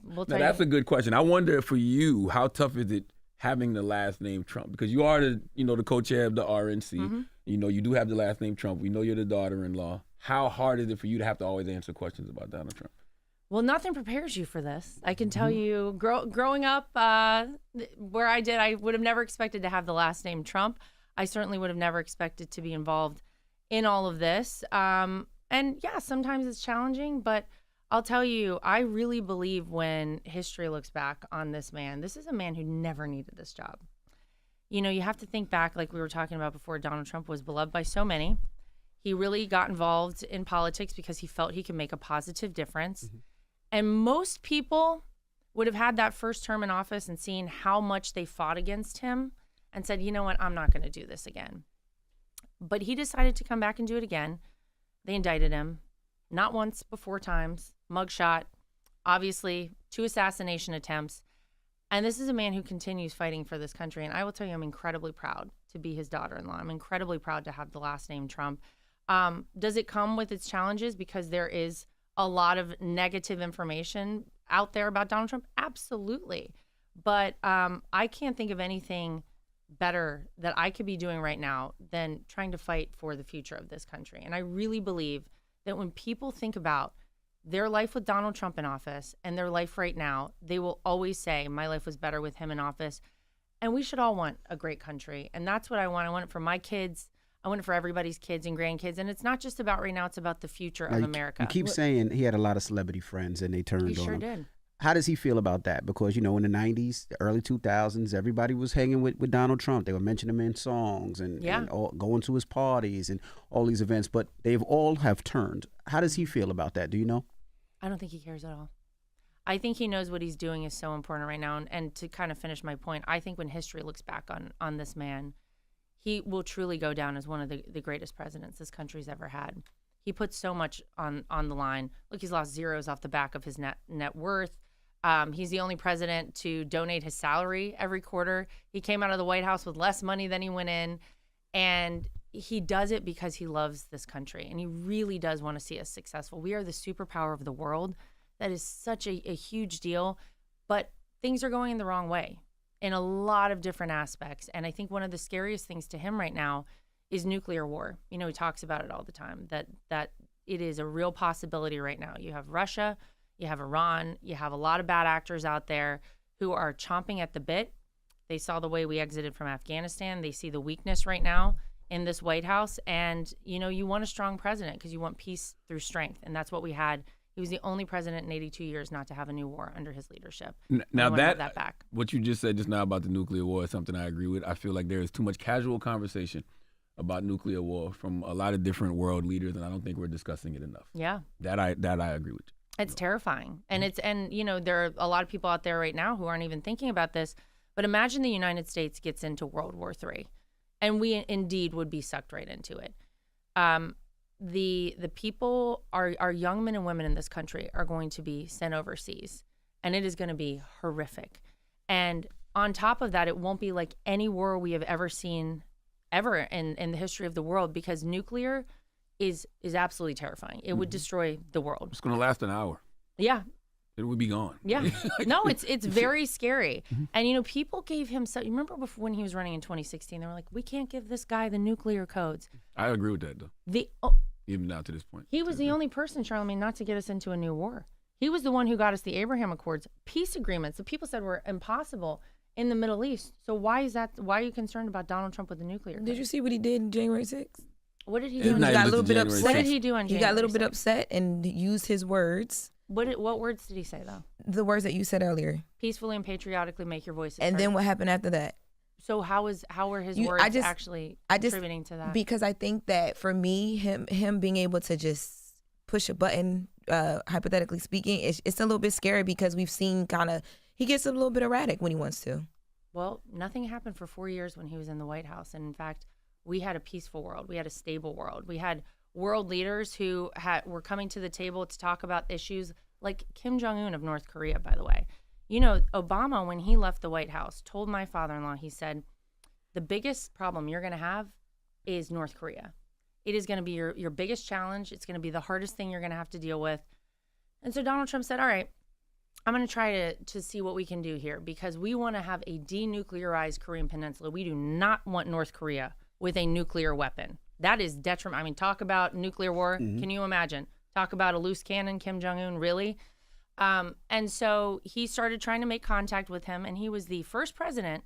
[SPEAKER 4] will tell you.
[SPEAKER 5] That's a good question. I wonder for you, how tough is it having the last name Trump? Because you are the co-chair of the RNC.
[SPEAKER 4] Mm-hmm.
[SPEAKER 5] You do have the last name Trump. We know you're the daughter-in-law. How hard is it for you to have to always answer questions about Donald Trump?
[SPEAKER 4] Well, nothing prepares you for this. I can tell you, growing up where I did, I would have never expected to have the last name Trump. I certainly would have never expected to be involved in all of this. And yeah, sometimes it's challenging, but I'll tell you, I really believe when history looks back on this man, this is a man who never needed this job. You have to think back, like we were talking about before, Donald Trump was beloved by so many. He really got involved in politics because he felt he could make a positive difference. Mm-hmm. And most people would have had that first term in office and seen how much they fought against him and said, you know what, I'm not going to do this again. But he decided to come back and do it again. They indicted him, not once but 4 times, mugshot, obviously 2 assassination attempts. And this is a man who continues fighting for this country. And I will tell you, I'm incredibly proud to be his daughter-in-law. I'm incredibly proud to have the last name Trump. Does it come with its challenges because there is a lot of negative information out there about Donald Trump? Absolutely. But I can't think of anything better that I could be doing right now than trying to fight for the future of this country. And I really believe that when people think about their life with Donald Trump in office and their life right now, they will always say, my life was better with him in office. And we should all want a great country. And that's what I want. I want it for my kids. I want it for everybody's kids and grandkids. And it's not just about right now, it's about the future of America.
[SPEAKER 3] You keep saying he had a lot of celebrity friends and they turned on him.
[SPEAKER 4] He sure did.
[SPEAKER 3] How does he feel about that? Because, in the 90s, the early 2000s, everybody was hanging with Donald Trump. They were mentioning him in songs and going to his parties and all these events. But they've all have turned. How does he feel about that? Do you know?
[SPEAKER 4] I don't think he cares at all. I think he knows what he's doing is so important right now. And to kind of finish my point, I think when history looks back on this man, he will truly go down as one of the greatest presidents this country's ever had. He put so much on the line. Look, he's lost zeros off the back of his net worth. He's the only president to donate his salary every quarter. He came out of the White House with less money than he went in. And he does it because he loves this country. And he really does want to see us successful. We are the superpower of the world. That is such a huge deal. But things are going in the wrong way in a lot of different aspects. And I think one of the scariest things to him right now is nuclear war. He talks about it all the time, that it is a real possibility right now. You have Russia, you have Iran, you have a lot of bad actors out there who are chomping at the bit. They saw the way we exited from Afghanistan. They see the weakness right now in this White House. And, you want a strong president because you want peace through strength. And that's what we had. He was the only president in 82 years not to have a new war under his leadership.
[SPEAKER 5] Now
[SPEAKER 4] that back.
[SPEAKER 5] What you just said just now about the nuclear war is something I agree with. I feel like there is too much casual conversation about nuclear war from a lot of different world leaders, and I don't think we're discussing it enough.
[SPEAKER 4] Yeah.
[SPEAKER 5] That I agree with you.
[SPEAKER 4] It's terrifying. And there are a lot of people out there right now who aren't even thinking about this. But imagine the United States gets into World War III, and we indeed would be sucked right into it. The people, our young men and women in this country are going to be sent overseas, and it is going to be horrific. And on top of that, it won't be like any war we have ever seen ever in the history of the world, because nuclear is absolutely terrifying. It would destroy the world.
[SPEAKER 5] It's going to last an hour.
[SPEAKER 4] Yeah.
[SPEAKER 5] It would be gone.
[SPEAKER 4] Yeah. No, it's very scary. And, people gave him you remember before when he was running in 2016, they were like, we can't give this guy the nuclear codes.
[SPEAKER 5] I agree with that, though. Even now to this point.
[SPEAKER 4] He was the only person, Charlamagne, not to get us into a new war. He was the one who got us the Abraham Accords, peace agreements that people said were impossible in the Middle East. So why is that? Why are you concerned about Donald Trump with the nuclear codes?
[SPEAKER 6] Did you see what he did on January 6th?
[SPEAKER 4] What did he
[SPEAKER 5] It's
[SPEAKER 4] do?
[SPEAKER 6] He
[SPEAKER 5] not
[SPEAKER 6] got a
[SPEAKER 5] even
[SPEAKER 6] little bit
[SPEAKER 5] January
[SPEAKER 6] upset.
[SPEAKER 4] What did he do on
[SPEAKER 6] He
[SPEAKER 4] January
[SPEAKER 6] got a little bit
[SPEAKER 4] 6th?
[SPEAKER 6] upset and used his words,
[SPEAKER 4] What words did he say, though?
[SPEAKER 6] the words that you said earlier.
[SPEAKER 4] Peacefully and patriotically make your voices
[SPEAKER 6] And
[SPEAKER 4] heard.
[SPEAKER 6] then what happened after that?
[SPEAKER 4] So how were his
[SPEAKER 6] You-
[SPEAKER 4] words
[SPEAKER 6] I just-
[SPEAKER 4] actually
[SPEAKER 6] I just
[SPEAKER 4] contributing to that?
[SPEAKER 6] Because I think that for me, him being able to just push a button, hypothetically speaking, it's a little bit scary, because we've seen he gets a little bit erratic when he wants to.
[SPEAKER 4] Well, nothing happened for 4 years when he was in the White House. And in fact, we had a peaceful world. We had a stable world. We had world leaders who were coming to the table to talk about issues like Kim Jong-un of North Korea, by the way. Obama, when he left the White House, told my father-in-law, he said, the biggest problem you're going to have is North Korea. It is going to be your biggest challenge. It's going to be the hardest thing you're going to have to deal with. And so Donald Trump said, all right, I'm going to try to see what we can do here, because we want to have a denuclearized Korean Peninsula. We do not want North Korea with a nuclear weapon. That is detrimental. I mean, talk about nuclear war. Can you imagine? Talk about a loose cannon, Kim Jong-un, really? And so he started trying to make contact with him, and he was the first president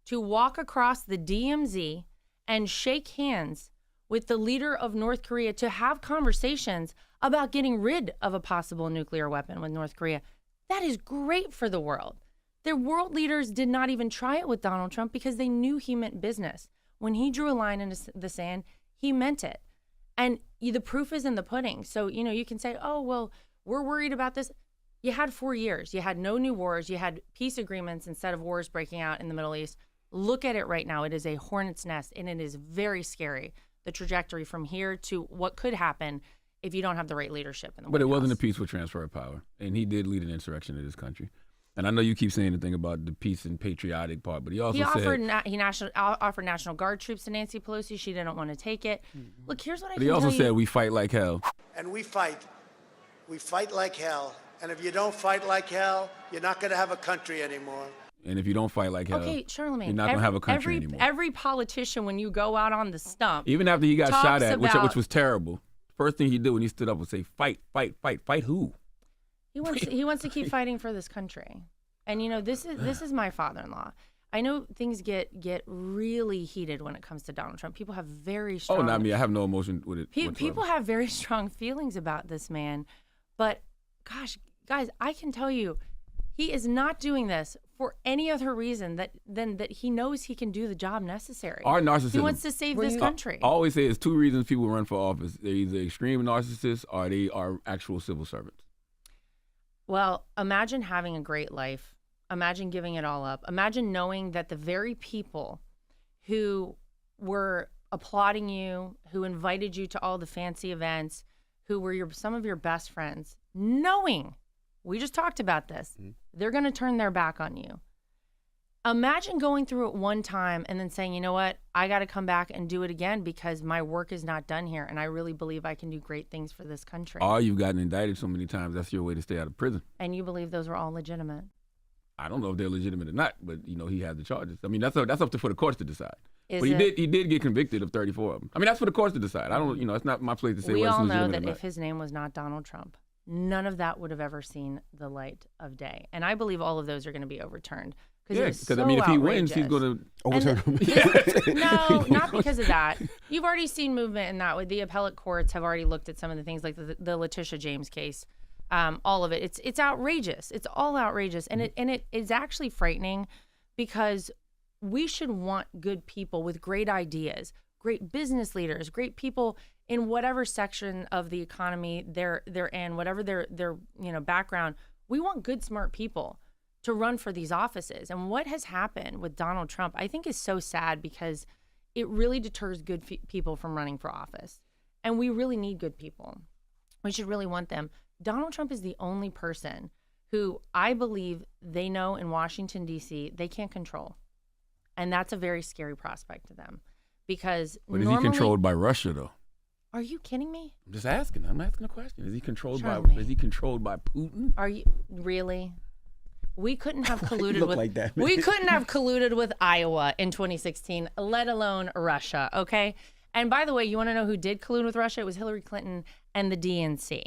[SPEAKER 4] to walk across the DMZ and shake hands with the leader of North Korea to have conversations about getting rid of a possible nuclear weapon with North Korea. That is great for the world. Their world leaders did not even try it with Donald Trump because they knew he meant business. When he drew a line in the sand, he meant it. And the proof is in the pudding. So, you can say, oh, well, we're worried about this. You had 4 years. You had no new wars. You had peace agreements instead of wars breaking out in the Middle East. Look at it right now. It is a hornet's nest, and it is very scary, the trajectory from here to what could happen if you don't have the right leadership in the
[SPEAKER 5] But it
[SPEAKER 4] White
[SPEAKER 5] wasn't a
[SPEAKER 4] House.
[SPEAKER 5] peaceful transfer of power, and he did lead an insurrection in this country. And I know you keep saying the thing about the peace and patriotic part, but he also said
[SPEAKER 4] He offered National Guard troops to Nancy Pelosi. She didn't want to take it. Look, here's what I
[SPEAKER 5] But
[SPEAKER 4] can
[SPEAKER 5] he also
[SPEAKER 4] tell you.
[SPEAKER 5] said we fight like hell.
[SPEAKER 2] And we fight. We fight like hell. And if you don't fight like hell, you're not going to have a country anymore.
[SPEAKER 5] And if you don't fight like hell,
[SPEAKER 4] Okay, Charlamagne,
[SPEAKER 5] you're not going to have a country anymore.
[SPEAKER 4] Every politician, when you go out on the stump,
[SPEAKER 5] Even after he got
[SPEAKER 4] talks
[SPEAKER 5] shot at, which
[SPEAKER 4] about-
[SPEAKER 5] was terrible, first thing he did when he stood up was say, fight, fight, fight. Fight who?
[SPEAKER 4] he wants to keep fighting for this country. And this is my father-in-law. I know things get really heated when it comes to Donald Trump. People have very strong.
[SPEAKER 5] Oh, not me. I have no emotion with it.
[SPEAKER 4] People have very strong feelings about this man, but gosh, guys, I can tell you, he is not doing this for any other reason than that he knows he can do the job necessary.
[SPEAKER 5] Our narcissism.
[SPEAKER 4] He wants to save this country.
[SPEAKER 5] I always say there's two reasons people run for office. They're either extreme narcissists or they are actual civil servants.
[SPEAKER 4] Well, imagine having a great life. Imagine giving it all up. Imagine knowing that the very people who were applauding you, who invited you to all the fancy events, who were some of your best friends, knowing, we just talked about this, they're going to turn their back on you. Imagine going through it one time and then saying, you know what, I got to come back and do it again because my work is not done here, and I really believe I can do great things for this country.
[SPEAKER 5] Or you've gotten indicted so many times, that's your way to stay out of prison.
[SPEAKER 4] And you believe those were all legitimate.
[SPEAKER 5] I don't know if they're legitimate or not, but he had the charges. I mean, that's up for the courts to decide.
[SPEAKER 4] Is
[SPEAKER 5] But
[SPEAKER 4] it?
[SPEAKER 5] he did get convicted of 34 of them. I mean, that's for the courts to decide. I don't, it's not my place to say
[SPEAKER 4] We
[SPEAKER 5] whether
[SPEAKER 4] all
[SPEAKER 5] it's
[SPEAKER 4] know
[SPEAKER 5] legitimate
[SPEAKER 4] that
[SPEAKER 5] or not.
[SPEAKER 4] if his name was not Donald Trump, none of that would have ever seen the light of day. And I believe all of those are going to be overturned.
[SPEAKER 5] Yeah,
[SPEAKER 4] because
[SPEAKER 5] because I mean, if he wins, he's
[SPEAKER 4] outrageous.
[SPEAKER 5] going to
[SPEAKER 3] Overturn him.
[SPEAKER 4] No, not because of that. You've already seen movement in that way. The appellate courts have already looked at some of the things, like the Letitia James case. All of it. It's outrageous. It's all outrageous, and it is actually frightening, because we should want good people with great ideas, great business leaders, great people in whatever section of the economy they're in, whatever their background, we want good, smart people to run for these offices. And what has happened with Donald Trump, I think, is so sad because it really deters good people from running for office. And we really need good people. We should really want them. Donald Trump is the only person who I believe they know in Washington, D.C., they can't control. And that's a very scary prospect to them. Because
[SPEAKER 5] But is he controlled by Russia, though?
[SPEAKER 4] Are you kidding me?
[SPEAKER 5] I'm just asking. I'm asking a question. Is he controlled
[SPEAKER 4] Charlie.
[SPEAKER 5] by Putin?
[SPEAKER 4] Are you really? We couldn't have colluded
[SPEAKER 3] look
[SPEAKER 4] with
[SPEAKER 3] like that, man?
[SPEAKER 4] we couldn't have colluded with Iowa in 2016, let alone Russia, okay? And by the way, you want to know who did collude with Russia? It was Hillary Clinton and the DNC.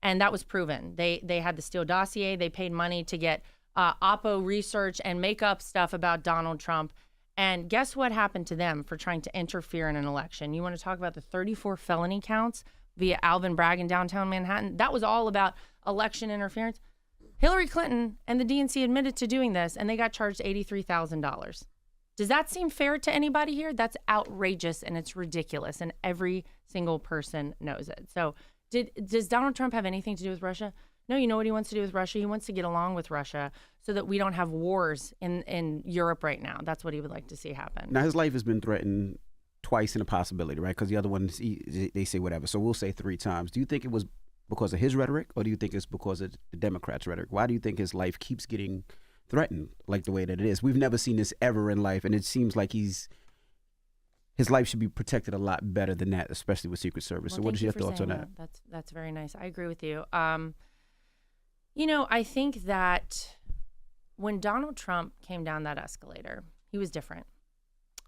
[SPEAKER 4] And that was proven. They had the Steele dossier. They paid money to get Oppo research and make up stuff about Donald Trump. And guess what happened to them for trying to interfere in an election? You want to talk about the 34 felony counts via Alvin Bragg in downtown Manhattan? That was all about election interference. Hillary Clinton and the DNC admitted to doing this, and they got charged $83,000. Does that seem fair to anybody here? That's outrageous, and it's ridiculous, and every single person knows it. So does Donald Trump have anything to do with Russia? No, you know what he wants to do with Russia? He wants to get along with Russia so that we don't have wars in Europe right now. That's what he would like to see happen.
[SPEAKER 3] Now, his life has been threatened twice in a possibility, right? Because the other ones, they say whatever. So we'll say 3 times. Do you think it was because of his rhetoric, or do you think it's because of the Democrats' rhetoric? Why do you think his life keeps getting threatened like the way that it is? We've never seen this ever in life, and it seems like his life should be protected a lot better than that, especially with Secret Service.
[SPEAKER 4] Well,
[SPEAKER 3] so what is your thoughts on that?
[SPEAKER 4] That's very nice. I agree with you. I think that when Donald Trump came down that escalator, he was different.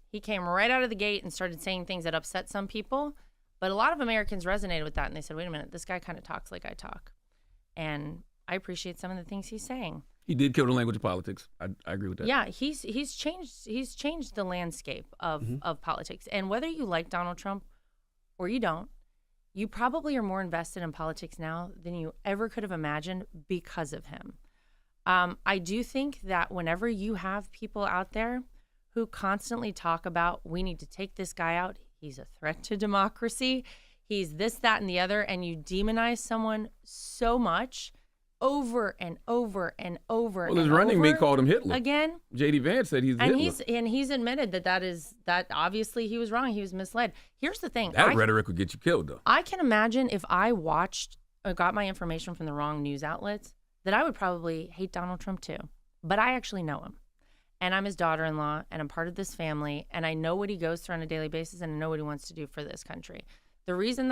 [SPEAKER 4] He came right out of the gate and started saying things that upset some people. But a lot of Americans resonated with that, and they said, wait a minute, this guy kind of talks like I talk. And I appreciate some of the things he's saying.
[SPEAKER 5] He did kill the language of politics. I agree with that.
[SPEAKER 4] Yeah, he's changed the landscape of politics. And whether you like Donald Trump or you don't, you probably are more invested in politics now than you ever could have imagined because of him. I do think that whenever you have people out there who constantly talk about, we need to take this guy out, he's a threat to democracy, he's this, that, and the other, and you demonize someone so much over and over and over.
[SPEAKER 5] Well, his running mate called him Hitler.
[SPEAKER 4] Again.
[SPEAKER 5] J.D. Vance said he's Hitler.
[SPEAKER 4] He's admitted that obviously he was wrong. He was misled. Here's the thing.
[SPEAKER 5] That rhetoric would get you killed, though.
[SPEAKER 4] I can imagine if I got my information from the wrong news outlets, that I would probably hate Donald Trump too. But I actually know him. And I'm his daughter-in-law, and I'm part of this family, and I know what he goes through on a daily basis, and I know what he wants to do for this country. The reason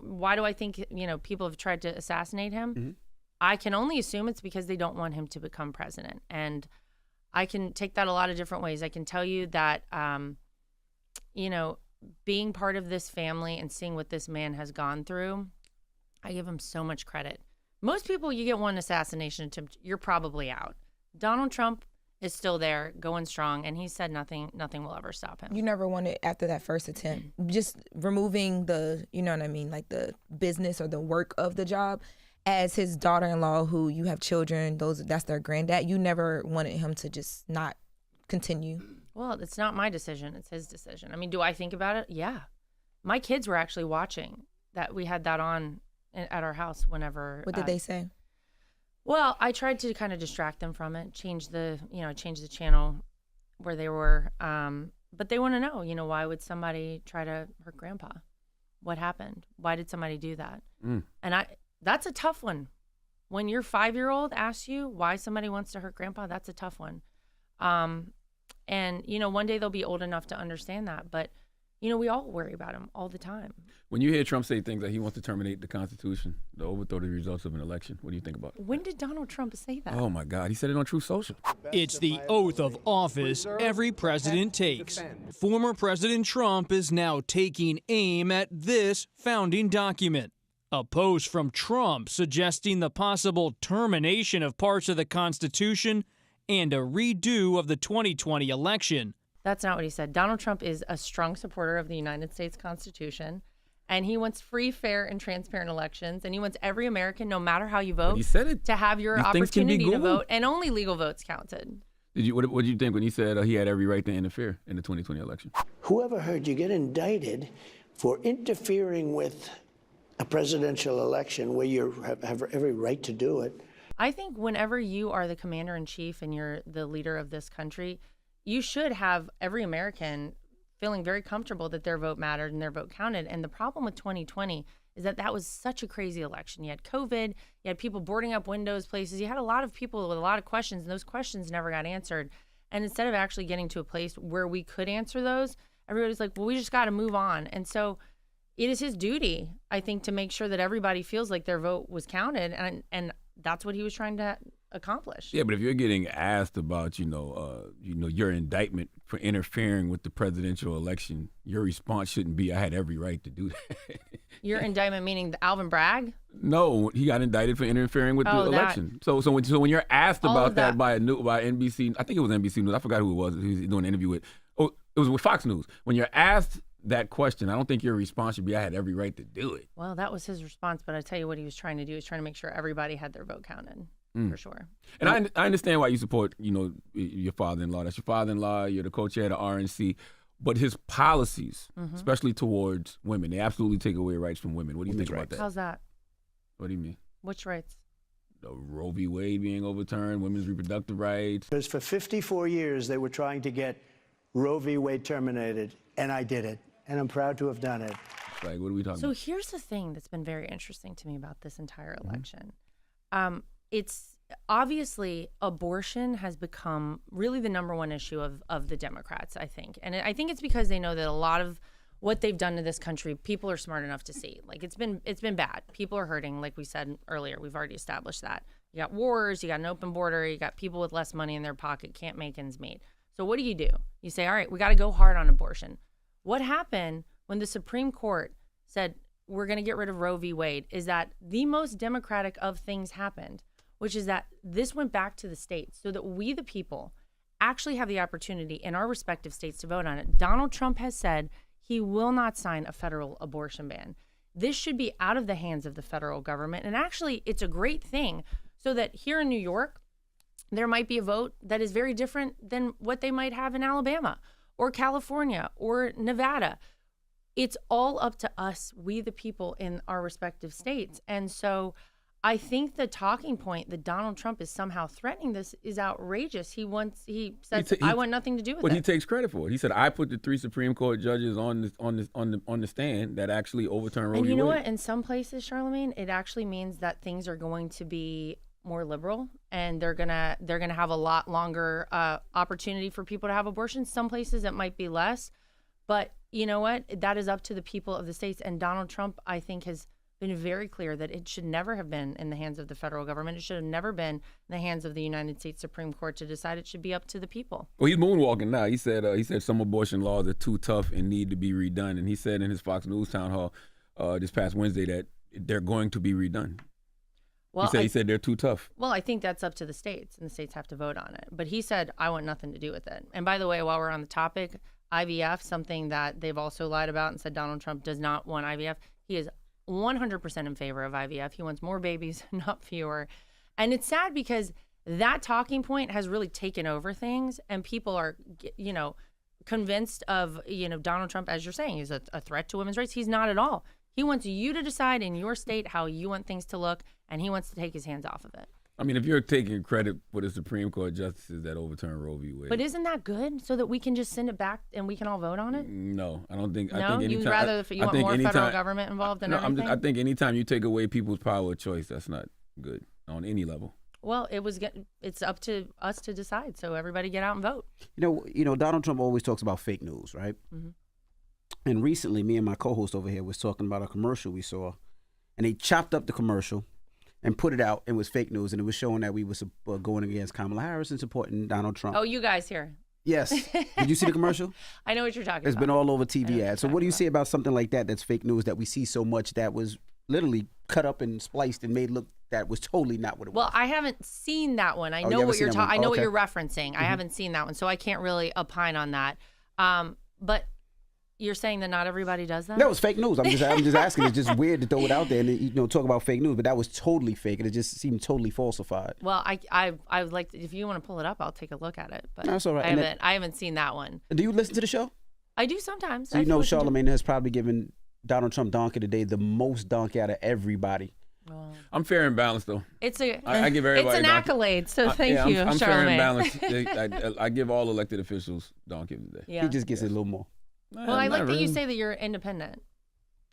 [SPEAKER 4] why do I think people have tried to assassinate him? Mm-hmm. I can only assume it's because they don't want him to become president. And I can take that a lot of different ways. I can tell you that, being part of this family and seeing what this man has gone through, I give him so much credit. Most people, you get one assassination attempt, you're probably out. Donald Trump is still there, going strong, and he said nothing will ever stop him.
[SPEAKER 6] You never wanted, after that first attempt, just removing the, like the business or the work of the job. As his daughter-in-law, who you have children, that's their granddad, you never wanted him to just not continue.
[SPEAKER 4] Well, it's not my decision. It's his decision. I mean, do I think about it? Yeah. My kids were actually watching that. We had that on at our house whenever.
[SPEAKER 6] What did they say?
[SPEAKER 4] Well, I tried to kind of distract them from it, change the channel where they were. But they want to know, why would somebody try to hurt grandpa? What happened? Why did somebody do that? And that's a tough one. When your 5-year-old asks you why somebody wants to hurt grandpa, that's a tough one. And, one day they'll be old enough to understand that. But, we all worry about him all the time.
[SPEAKER 5] When you hear Trump say things like he wants to terminate the Constitution, to overthrow the results of an election, what do you think about it?
[SPEAKER 4] When did Donald Trump say that?
[SPEAKER 5] Oh, my God. He said it on Truth Social.
[SPEAKER 9] It's the oath of office every president takes. Former President Trump is now taking aim at this founding document. A post from Trump suggesting the possible termination of parts of the Constitution and a redo of the 2020 election.
[SPEAKER 4] That's not what he said. Donald Trump is a strong supporter of the United States Constitution, and he wants free, fair, and transparent elections, and he wants every American, no matter how you vote,
[SPEAKER 5] he said it.
[SPEAKER 4] to have your opportunity to vote, and only legal votes counted.
[SPEAKER 5] What did you think when he said he had every right to interfere in the 2020 election?
[SPEAKER 10] Whoever heard you get indicted
[SPEAKER 2] for interfering with a presidential election where you have every right to do it.
[SPEAKER 4] I think whenever you are the commander in chief and you're the leader of this country, you should have every American feeling very comfortable that their vote mattered and their vote counted. And the problem with 2020 is that that was such a crazy election. You had COVID, you had people boarding up windows, places. You had a lot of people with a lot of questions, and those questions never got answered. And instead of actually getting to a place where we could answer those, everybody's like, well, we just got to move on. And so it is his duty, I think, to make sure that everybody feels like their vote was counted. And that's what he was trying to accomplish.
[SPEAKER 5] Yeah, but if you're getting asked about, your indictment for interfering with the presidential election, your response shouldn't be, I had every right to do that.
[SPEAKER 4] Your indictment meaning the Alvin Bragg?
[SPEAKER 5] No, he got indicted for interfering with the election. So when you're asked about that by NBC, I think it was NBC News. I forgot who it was. He was doing an interview with. Oh, it was with Fox News. When you're asked that question, I don't think your response should be, I had every right to do it.
[SPEAKER 4] Well, that was his response, but I tell you what he was trying to do. He was trying to make sure everybody had their vote counted, for sure.
[SPEAKER 5] And I understand why you support, your father-in-law. That's your father-in-law. You're the co-chair of the RNC. But his policies, especially towards women, they absolutely take away rights from women. What do you think about that?
[SPEAKER 4] How's that?
[SPEAKER 5] What do you mean?
[SPEAKER 4] Which rights?
[SPEAKER 5] The Roe v. Wade being overturned, women's reproductive rights.
[SPEAKER 2] Because for 54 years, they were trying to get Roe v. Wade terminated, and I did it. And I'm proud to have done it.
[SPEAKER 5] Like, what are we talking
[SPEAKER 4] So
[SPEAKER 5] about?
[SPEAKER 4] here's the thing that's been very interesting to me about this entire election. It's obviously abortion has become really the number one issue of the Democrats, I think. And I think it's because they know that a lot of what they've done to this country, people are smart enough to see. Like, it's been bad. People are hurting, like we said earlier. We've already established that. You got wars, you got an open border, you got people with less money in their pocket, can't make ends meet. So what do? You say, all right, we got to go hard on abortion. What happened when the Supreme Court said we're going to get rid of Roe v. Wade is that the most democratic of things happened, which is that this went back to the states so that we, the people, actually have the opportunity in our respective states to vote on it. Donald Trump has said he will not sign a federal abortion ban. This should be out of the hands of the federal government. And actually, it's a great thing so that here in New York, there might be a vote that is very different than what they might have in Alabama or California or Nevada. It's all up to us, we the people in our respective states. And so I think the talking point that Donald Trump is somehow threatening this is outrageous. He says, I want nothing to do with it.
[SPEAKER 5] But he takes credit for it. He said, I put the 3 Supreme Court judges on the stand that actually overturned Roe v. Wade.
[SPEAKER 4] And you know what? In some places, Charlemagne, it actually means that things are going to be more liberal, and they're gonna have a lot longer opportunity for people to have abortions. Some places it might be less, but you know what? That is up to the people of the states. And Donald Trump, I think, has been very clear that it should never have been in the hands of the federal government. It should have never been in the hands of the United States Supreme Court to decide. It should be up to the people.
[SPEAKER 5] Well, he's moonwalking now. He said some abortion laws are too tough and need to be redone. And he said in his Fox News town hall this past Wednesday that they're going to be redone.
[SPEAKER 4] Well,
[SPEAKER 5] he said they're too tough.
[SPEAKER 4] Well, I think that's up to the states, and the states have to vote on it. But he said, I want nothing to do with it. And by the way, while we're on the topic, IVF, something that they've also lied about and said Donald Trump does not want IVF. He is 100% in favor of IVF. He wants more babies, not fewer. And it's sad because that talking point has really taken over things, and people are, convinced of, Donald Trump, as you're saying, is a threat to women's rights. He's not at all. He wants you to decide in your state how you want things to look, and he wants to take his hands off of it.
[SPEAKER 5] I mean, if you're taking credit for the Supreme Court justices that overturned Roe v. Wade.
[SPEAKER 4] But isn't that good so that we can just send it back and we can all vote on it?
[SPEAKER 5] No, I don't think.
[SPEAKER 4] No,
[SPEAKER 5] I think anytime,
[SPEAKER 4] you'd rather you want more federal government involved in everything?
[SPEAKER 5] I think anytime you take away people's power of choice, that's not good on any level.
[SPEAKER 4] Well, it's up to us to decide. So everybody get out and vote.
[SPEAKER 3] Donald Trump always talks about fake news, right? Mm-hmm. And recently, me and my co-host over here was talking about a commercial we saw, and they chopped up the commercial and put it out. It was fake news, and it was showing that we were going against Kamala Harris and supporting Donald Trump.
[SPEAKER 4] Oh, you guys here.
[SPEAKER 3] Yes. Did you see the commercial?
[SPEAKER 4] I know what you're talking about.
[SPEAKER 3] It's been all over TV ads. So what do you say about something like that that's fake news that we see so much that was literally cut up and spliced and made look that was totally not what it was?
[SPEAKER 4] Well, I haven't seen that one. I know what you're talking. I know what you're referencing.
[SPEAKER 3] Mm-hmm.
[SPEAKER 4] I haven't seen that one, so I can't really opine on that. But you're saying that not everybody does that?
[SPEAKER 3] No, it's fake news. I'm just asking. It's just weird to throw it out there and talk about fake news, but that was totally fake, and it just seemed totally falsified.
[SPEAKER 4] Well, I would like if you want to pull it up, I'll take a look at it. But
[SPEAKER 3] that's all right.
[SPEAKER 4] I haven't seen that one.
[SPEAKER 3] Do you listen to the show?
[SPEAKER 4] I do sometimes.
[SPEAKER 3] So Charlemagne has probably given Donald Trump donkey today, the most donkey out of everybody.
[SPEAKER 5] I'm fair and balanced, though. I give everybody
[SPEAKER 4] it's an
[SPEAKER 5] donkey.
[SPEAKER 4] accolade, so thank you,
[SPEAKER 5] I'm fair and
[SPEAKER 4] Charlamagne.
[SPEAKER 5] balanced. I give all elected officials donkey today.
[SPEAKER 4] Yeah.
[SPEAKER 3] He just gets it a little more.
[SPEAKER 4] Well, I like that you say that you're independent.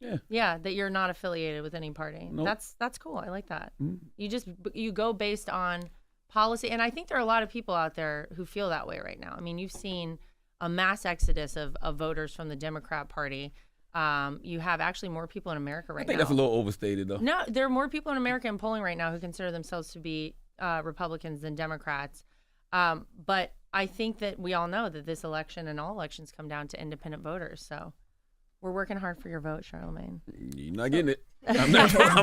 [SPEAKER 5] Yeah.
[SPEAKER 4] Yeah, that you're not affiliated with any party.
[SPEAKER 5] Nope.
[SPEAKER 4] That's cool. I like that.
[SPEAKER 5] Mm-hmm.
[SPEAKER 4] You go based on policy, and I think there are a lot of people out there who feel that way right now. I mean, you've seen a mass exodus of voters from the Democrat Party. You have actually more people in America right now.
[SPEAKER 5] I think that's a little overstated, though.
[SPEAKER 4] No, there are more people in America in polling right now who consider themselves to be Republicans than Democrats. But I think that we all know that this election and all elections come down to independent voters. So we're working hard for your vote, Charlamagne.
[SPEAKER 5] You're not getting it. I'm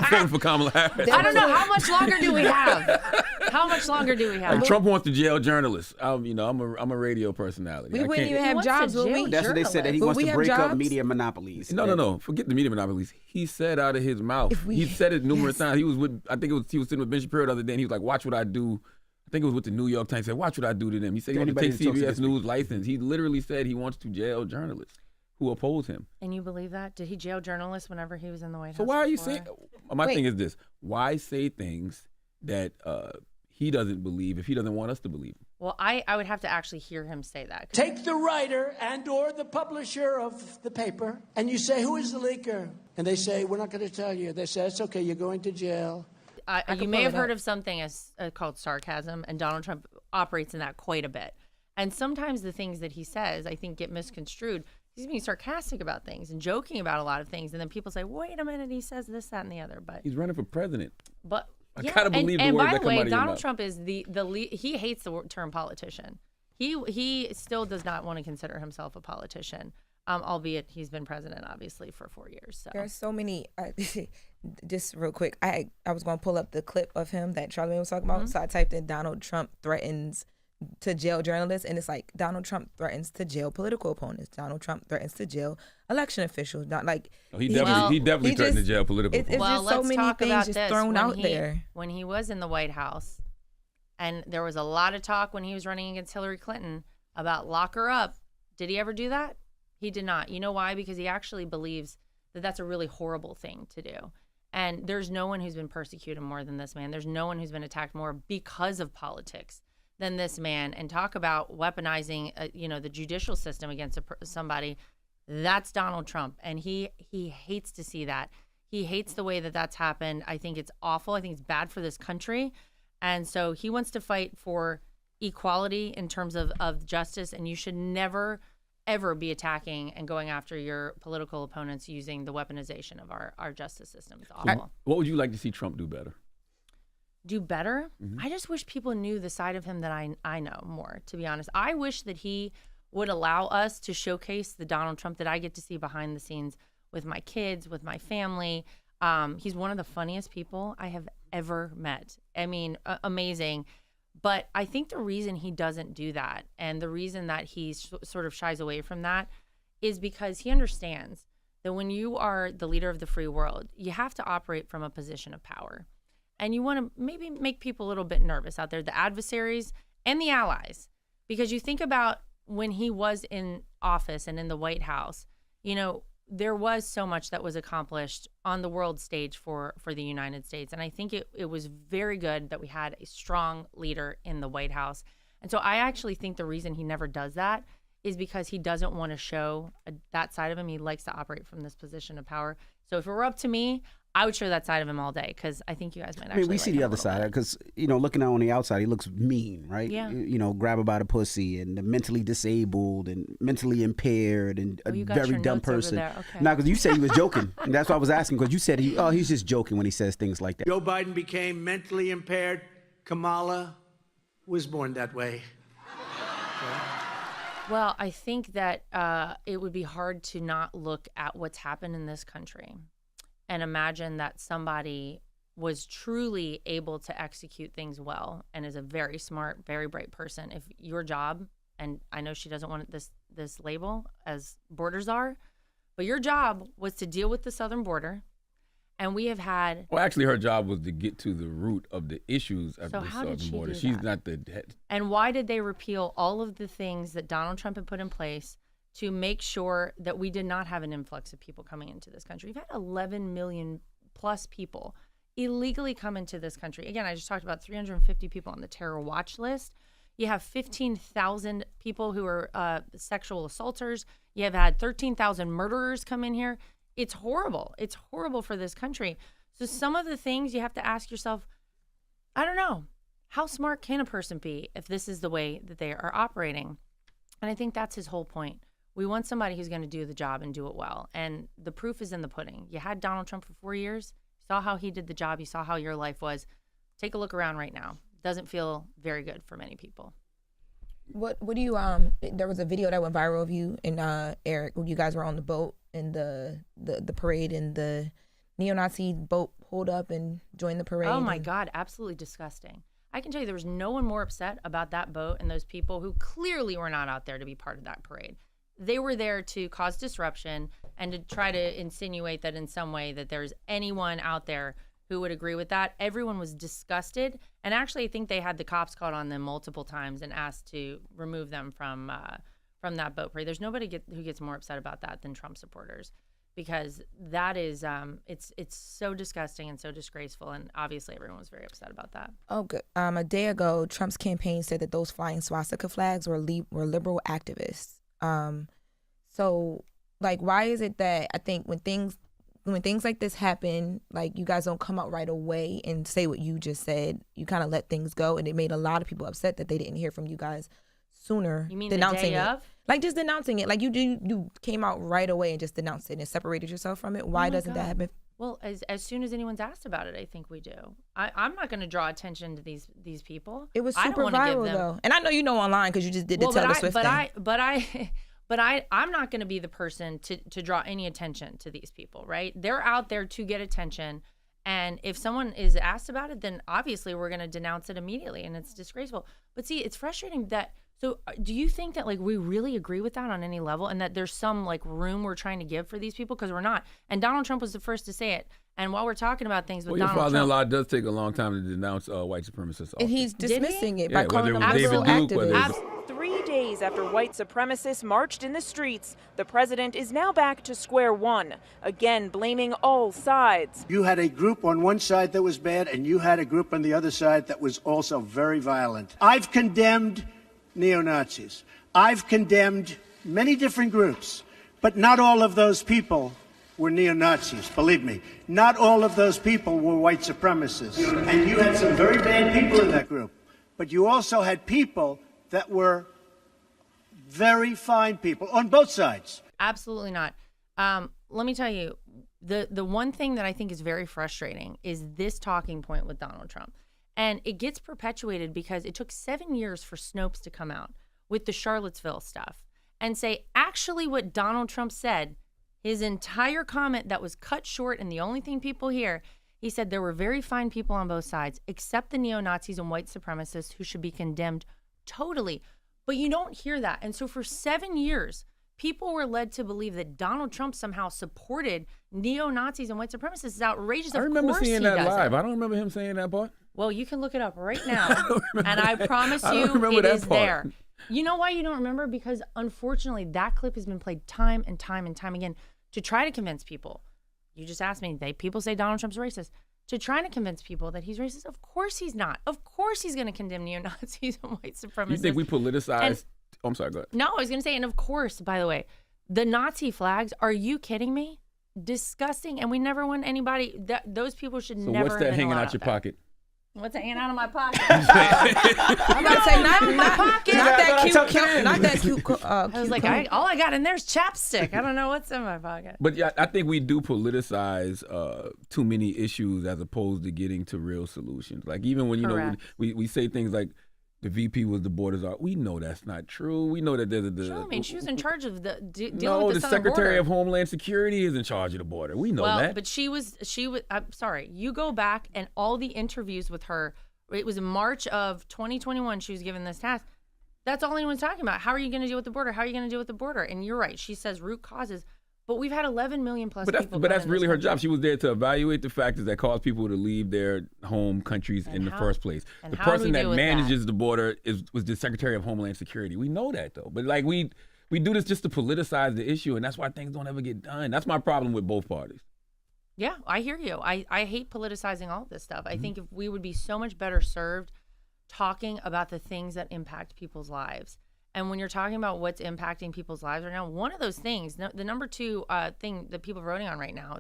[SPEAKER 5] voting for Kamala Harris.
[SPEAKER 4] I don't know. How much longer do we have? How much longer do we have?
[SPEAKER 5] And Trump wants to jail journalists. I'm a radio personality.
[SPEAKER 6] We wouldn't even have jobs, would we?
[SPEAKER 3] That's what they said, that he wants to break up media monopolies.
[SPEAKER 5] No. Forget the media monopolies. He said out of his mouth. He said it numerous times. He was with, I think he was sitting with Ben Shapiro the other day, and he was like, watch what I do. I think it was with the New York Times. He said, watch what I do to them. He said he wanted to take CBS News license. He literally said he wants to jail journalists who oppose him.
[SPEAKER 4] And you believe that? Did he jail journalists whenever he was in the White House?
[SPEAKER 5] So why are you
[SPEAKER 4] before?
[SPEAKER 5] saying? My thing is this: why say things that he doesn't believe if he doesn't want us to believe him?
[SPEAKER 4] Well, I would have to actually hear him say that.
[SPEAKER 10] Take the writer and or the publisher of the paper, and you say, who is the leaker? And they say, we're not going to tell you. They say, it's okay, you're going to jail.
[SPEAKER 4] You may have heard of something as called sarcasm, and Donald Trump operates in that quite a bit. And sometimes the things that he says, I think, get misconstrued. He's being sarcastic about things and joking about a lot of things, and then people say, "Wait a minute, he says this, that, and the other." But
[SPEAKER 5] he's running for president.
[SPEAKER 4] But
[SPEAKER 5] I gotta believe the words that come out of your mouth.
[SPEAKER 4] And by the way, Donald Trump is he hates the term politician. He still does not want to consider himself a politician, albeit he's been president obviously for 4 years. So
[SPEAKER 6] there's so many. Just real quick, I was going to pull up the clip of him that Charlamagne was talking about. So I typed in Donald Trump threatens to jail journalists, and it's like Donald Trump threatens to jail political opponents. Donald Trump threatens to jail election officials. Not like
[SPEAKER 5] he definitely threatened to jail political opponents.
[SPEAKER 6] It's just so many things just thrown out there.
[SPEAKER 4] When he was in the White House, and there was a lot of talk when he was running against Hillary Clinton about lock her up. Did he ever do that? He did not. You know why? Because he actually believes that that's a really horrible thing to do. And there's no one who's been persecuted more than this man. There's no one who's been attacked more because of politics than this man. And talk about weaponizing, the judicial system against somebody. That's Donald Trump, and he hates to see that. He hates the way that that's happened. I think it's awful. I think it's bad for this country, and so he wants to fight for equality in terms of justice. And you should never, ever be attacking and going after your political opponents using the weaponization of our justice system. It's awful.
[SPEAKER 5] What would you like to see Trump do better?
[SPEAKER 4] Do better? I just wish people knew the side of him that I know more, to be honest. I wish that he would allow us to showcase the Donald Trump that I get to see behind the scenes with my kids, with my family. He's one of the funniest people I have ever met. I mean, amazing. But I think the reason he doesn't do that, and the reason that he sort of shies away from that, is because he understands that when you are the leader of the free world, you have to operate from a position of power. And you want to maybe make people a little bit nervous out there, the adversaries and the allies. Because you think about when he was in office and in the White House, there was so much that was accomplished on the world stage for the United States. And I think it was very good that we had a strong leader in the White House. And so I actually think the reason he never does that is because he doesn't want to show that side of him. He likes to operate from this position of power. So if it were up to me, I would show that side of him all day, because I think you guys might actually
[SPEAKER 3] we see the other side, because, looking out on the outside, he looks mean, right?
[SPEAKER 4] Yeah.
[SPEAKER 3] Grab her by the pussy, and mentally disabled and mentally impaired and a very dumb person.
[SPEAKER 4] Okay.
[SPEAKER 3] Now, because you said he was joking. And that's why I was asking, because you said he's just joking when he says things like that.
[SPEAKER 10] Joe Biden became mentally impaired. Kamala was born that way.
[SPEAKER 4] Well, I think that it would be hard to not look at what's happened in this country and imagine that somebody was truly able to execute things well and is a very smart, very bright person. If your job, and I know she doesn't want this label as borders are, but your job was to deal with the southern border, and we have had...
[SPEAKER 5] Well, actually, her job was to get to the root of the issues at
[SPEAKER 4] So
[SPEAKER 5] the
[SPEAKER 4] how did
[SPEAKER 5] southern
[SPEAKER 4] she
[SPEAKER 5] border.
[SPEAKER 4] do
[SPEAKER 5] She's
[SPEAKER 4] that?
[SPEAKER 5] not the head.
[SPEAKER 4] And why did they repeal all of the things that Donald Trump had put in place to make sure that we did not have an influx of people coming into this country. We've had 11 million plus people illegally come into this country. Again, I just talked about 350 people on the terror watch list. You have 15,000 people who are sexual assaulters. You have had 13,000 murderers come in here. It's horrible. It's horrible for this country. So some of the things you have to ask yourself, I don't know, how smart can a person be if this is the way that they are operating? And I think that's his whole point. We want somebody who's going to do the job and do it well. And the proof is in the pudding. You had Donald Trump for 4 years. You saw how he did the job. You saw how your life was. Take a look around right now. Doesn't feel very good for many people.
[SPEAKER 6] What do you there was a video that went viral of you and Eric when you guys were on the boat and the parade and the neo-Nazi boat pulled up and joined the parade.
[SPEAKER 4] Oh my God, absolutely disgusting. I can tell you there was no one more upset about that boat and those people who clearly were not out there to be part of that parade. They were there to cause disruption and to try to insinuate that in some way that there's anyone out there who would agree with that. Everyone was disgusted. And actually, I think they had the cops called on them multiple times and asked to remove them from that boat parade. There's nobody who gets more upset about that than Trump supporters, because that is, it's so disgusting and so disgraceful. And obviously, everyone was very upset about that.
[SPEAKER 6] Oh, good. A day ago, Trump's campaign said that those flying swastika flags were liberal activists. So, like, why is it that I think when things like this happen, like, you guys don't come out right away and say what you just said? You kind of let things go, and it made a lot of people upset that they didn't hear from you guys sooner.
[SPEAKER 4] You mean
[SPEAKER 6] denouncing
[SPEAKER 4] the day
[SPEAKER 6] it.
[SPEAKER 4] of?
[SPEAKER 6] Like, just denouncing it. Like, you came out right away and just denounced it and separated yourself from it. Why doesn't that happen?
[SPEAKER 4] Well, as soon as anyone's asked about it, I think we do. I'm not going to draw attention to these people.
[SPEAKER 6] It was super viral, though. And I know you know online because you just did the Taylor Swift thing.
[SPEAKER 4] But I'm not going to be the person to draw any attention to these people, right? They're out there to get attention. And if someone is asked about it, then obviously we're going to denounce it immediately. And it's disgraceful. But see, it's frustrating that, so do you think that, like, we really agree with that on any level, and that there's some, like, room we're trying to give for these people? Because we're not. And Donald Trump was the first to say it. And while we're talking about things with Donald Trump,
[SPEAKER 5] your father-in-law does take a long time to denounce white supremacists.
[SPEAKER 6] And he's dismissing it by calling them
[SPEAKER 5] David
[SPEAKER 6] liberal
[SPEAKER 5] Duke,
[SPEAKER 6] activists.
[SPEAKER 11] 3 days after white supremacists marched in the streets, the president is now back to square one, again blaming all sides.
[SPEAKER 10] You had a group on one side that was bad, and you had a group on the other side that was also very violent. I've condemned neo-Nazis. I've condemned many different groups, but not all of those people were neo-Nazis, believe me. Not all of those people were white supremacists. And you had some very bad people in that group, but you also had people that were very fine people on both sides.
[SPEAKER 4] Absolutely not. Let me tell you, the one thing that I think is very frustrating is this talking point with Donald Trump. And it gets perpetuated because it took 7 years for Snopes to come out with the Charlottesville stuff and say, actually, what Donald Trump said, his entire comment that was cut short, and the only thing people hear, he said there were very fine people on both sides, except the neo-Nazis and white supremacists who should be condemned totally. But you don't hear that. And so for 7 years, people were led to believe that Donald Trump somehow supported neo-Nazis and white supremacists. It's outrageous.
[SPEAKER 5] I remember seeing that live. I don't remember him saying that part.
[SPEAKER 4] Well, you can look it up right now, and I promise you it is there. You know why you don't remember? Because unfortunately, that clip has been played time and time and time again to try to convince people. You just asked me, people say Donald Trump's racist. To try to convince people that he's racist. Of course he's not. Of course he's going to condemn neo-Nazis and white supremacists.
[SPEAKER 5] You think we politicize? I'm sorry, go ahead.
[SPEAKER 4] No, I was going to say, and of course, by the way, the Nazi flags, are you kidding me? Disgusting. And we never want anybody, those people should never have been allowed.
[SPEAKER 5] So what's that hanging out your pocket?
[SPEAKER 4] What's hanging out of my pocket?
[SPEAKER 6] I'm about to say, not that cute.
[SPEAKER 4] I was like, all I got in there is chapstick. I don't know what's in my pocket.
[SPEAKER 5] But yeah, I think we do politicize too many issues as opposed to getting to real solutions. Like, even when, you know, we say things like the VP was the borders are. We know that's not true. We know that there's a.
[SPEAKER 4] Sure, I mean, she was in charge of dealing with the
[SPEAKER 5] Southern border. Secretary of Homeland Security is in charge of the border. We know that.
[SPEAKER 4] But she was. I'm sorry. You go back and all the interviews with her. It was in March of 2021. She was given this task. That's all anyone's talking about. How are you going to deal with the border? How are you going to deal with the border? And you're right. She says root causes. But we've had 11 million plus people.
[SPEAKER 5] But that's really her job. She was there to evaluate the factors that cause people to leave their home countries in the first place. The person that manages the border was the Secretary of Homeland Security. We know that, though. But like we we do this just to politicize the issue, and that's why things don't ever get done. That's my problem with both parties.
[SPEAKER 4] Yeah, I hear you. I hate politicizing all of this stuff. I think if we would be so much better served talking about the things that impact people's lives. And when you're talking about what's impacting people's lives right now, one of those things, the number 2 thing that people are voting on right now,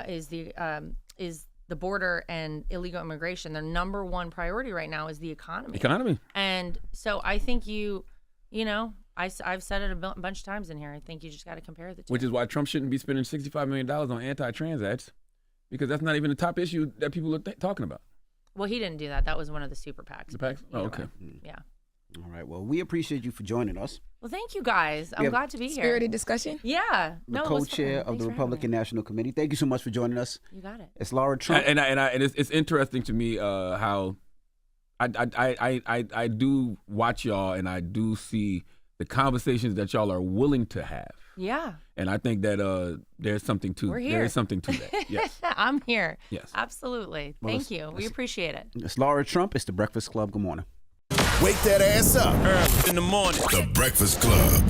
[SPEAKER 4] is the border and illegal immigration. Their number 1 priority right now is the economy. And so I think I've said it a bunch of times in here. I think you just got to compare the two.
[SPEAKER 5] Which is why Trump shouldn't be spending $65 million on anti-trans ads, because that's not even the top issue that people are talking about.
[SPEAKER 4] Well, he didn't do that. That was one of the super PACs.
[SPEAKER 5] The PACs? Oh, okay.
[SPEAKER 4] Yeah.
[SPEAKER 3] All right. Well, we appreciate you for joining us.
[SPEAKER 4] Well, thank you guys. I'm glad to be here.
[SPEAKER 6] Spirited discussion.
[SPEAKER 4] Yeah.
[SPEAKER 3] The co-chair of the Republican National Committee. Thank you so much for joining us.
[SPEAKER 4] You got it.
[SPEAKER 3] It's Laura Trump.
[SPEAKER 5] And it's interesting to me how I do watch y'all, and I do see the conversations that y'all are willing to have.
[SPEAKER 4] Yeah.
[SPEAKER 5] And I think that there's something to
[SPEAKER 4] We're here.
[SPEAKER 5] There is something to that. Yes.
[SPEAKER 4] I'm here.
[SPEAKER 5] Yes.
[SPEAKER 4] Absolutely. Thank you. We appreciate it.
[SPEAKER 3] It's Laura Trump. It's The Breakfast Club. Good morning.
[SPEAKER 1] Wake that ass up.
[SPEAKER 12] Early in the morning.
[SPEAKER 1] The Breakfast Club.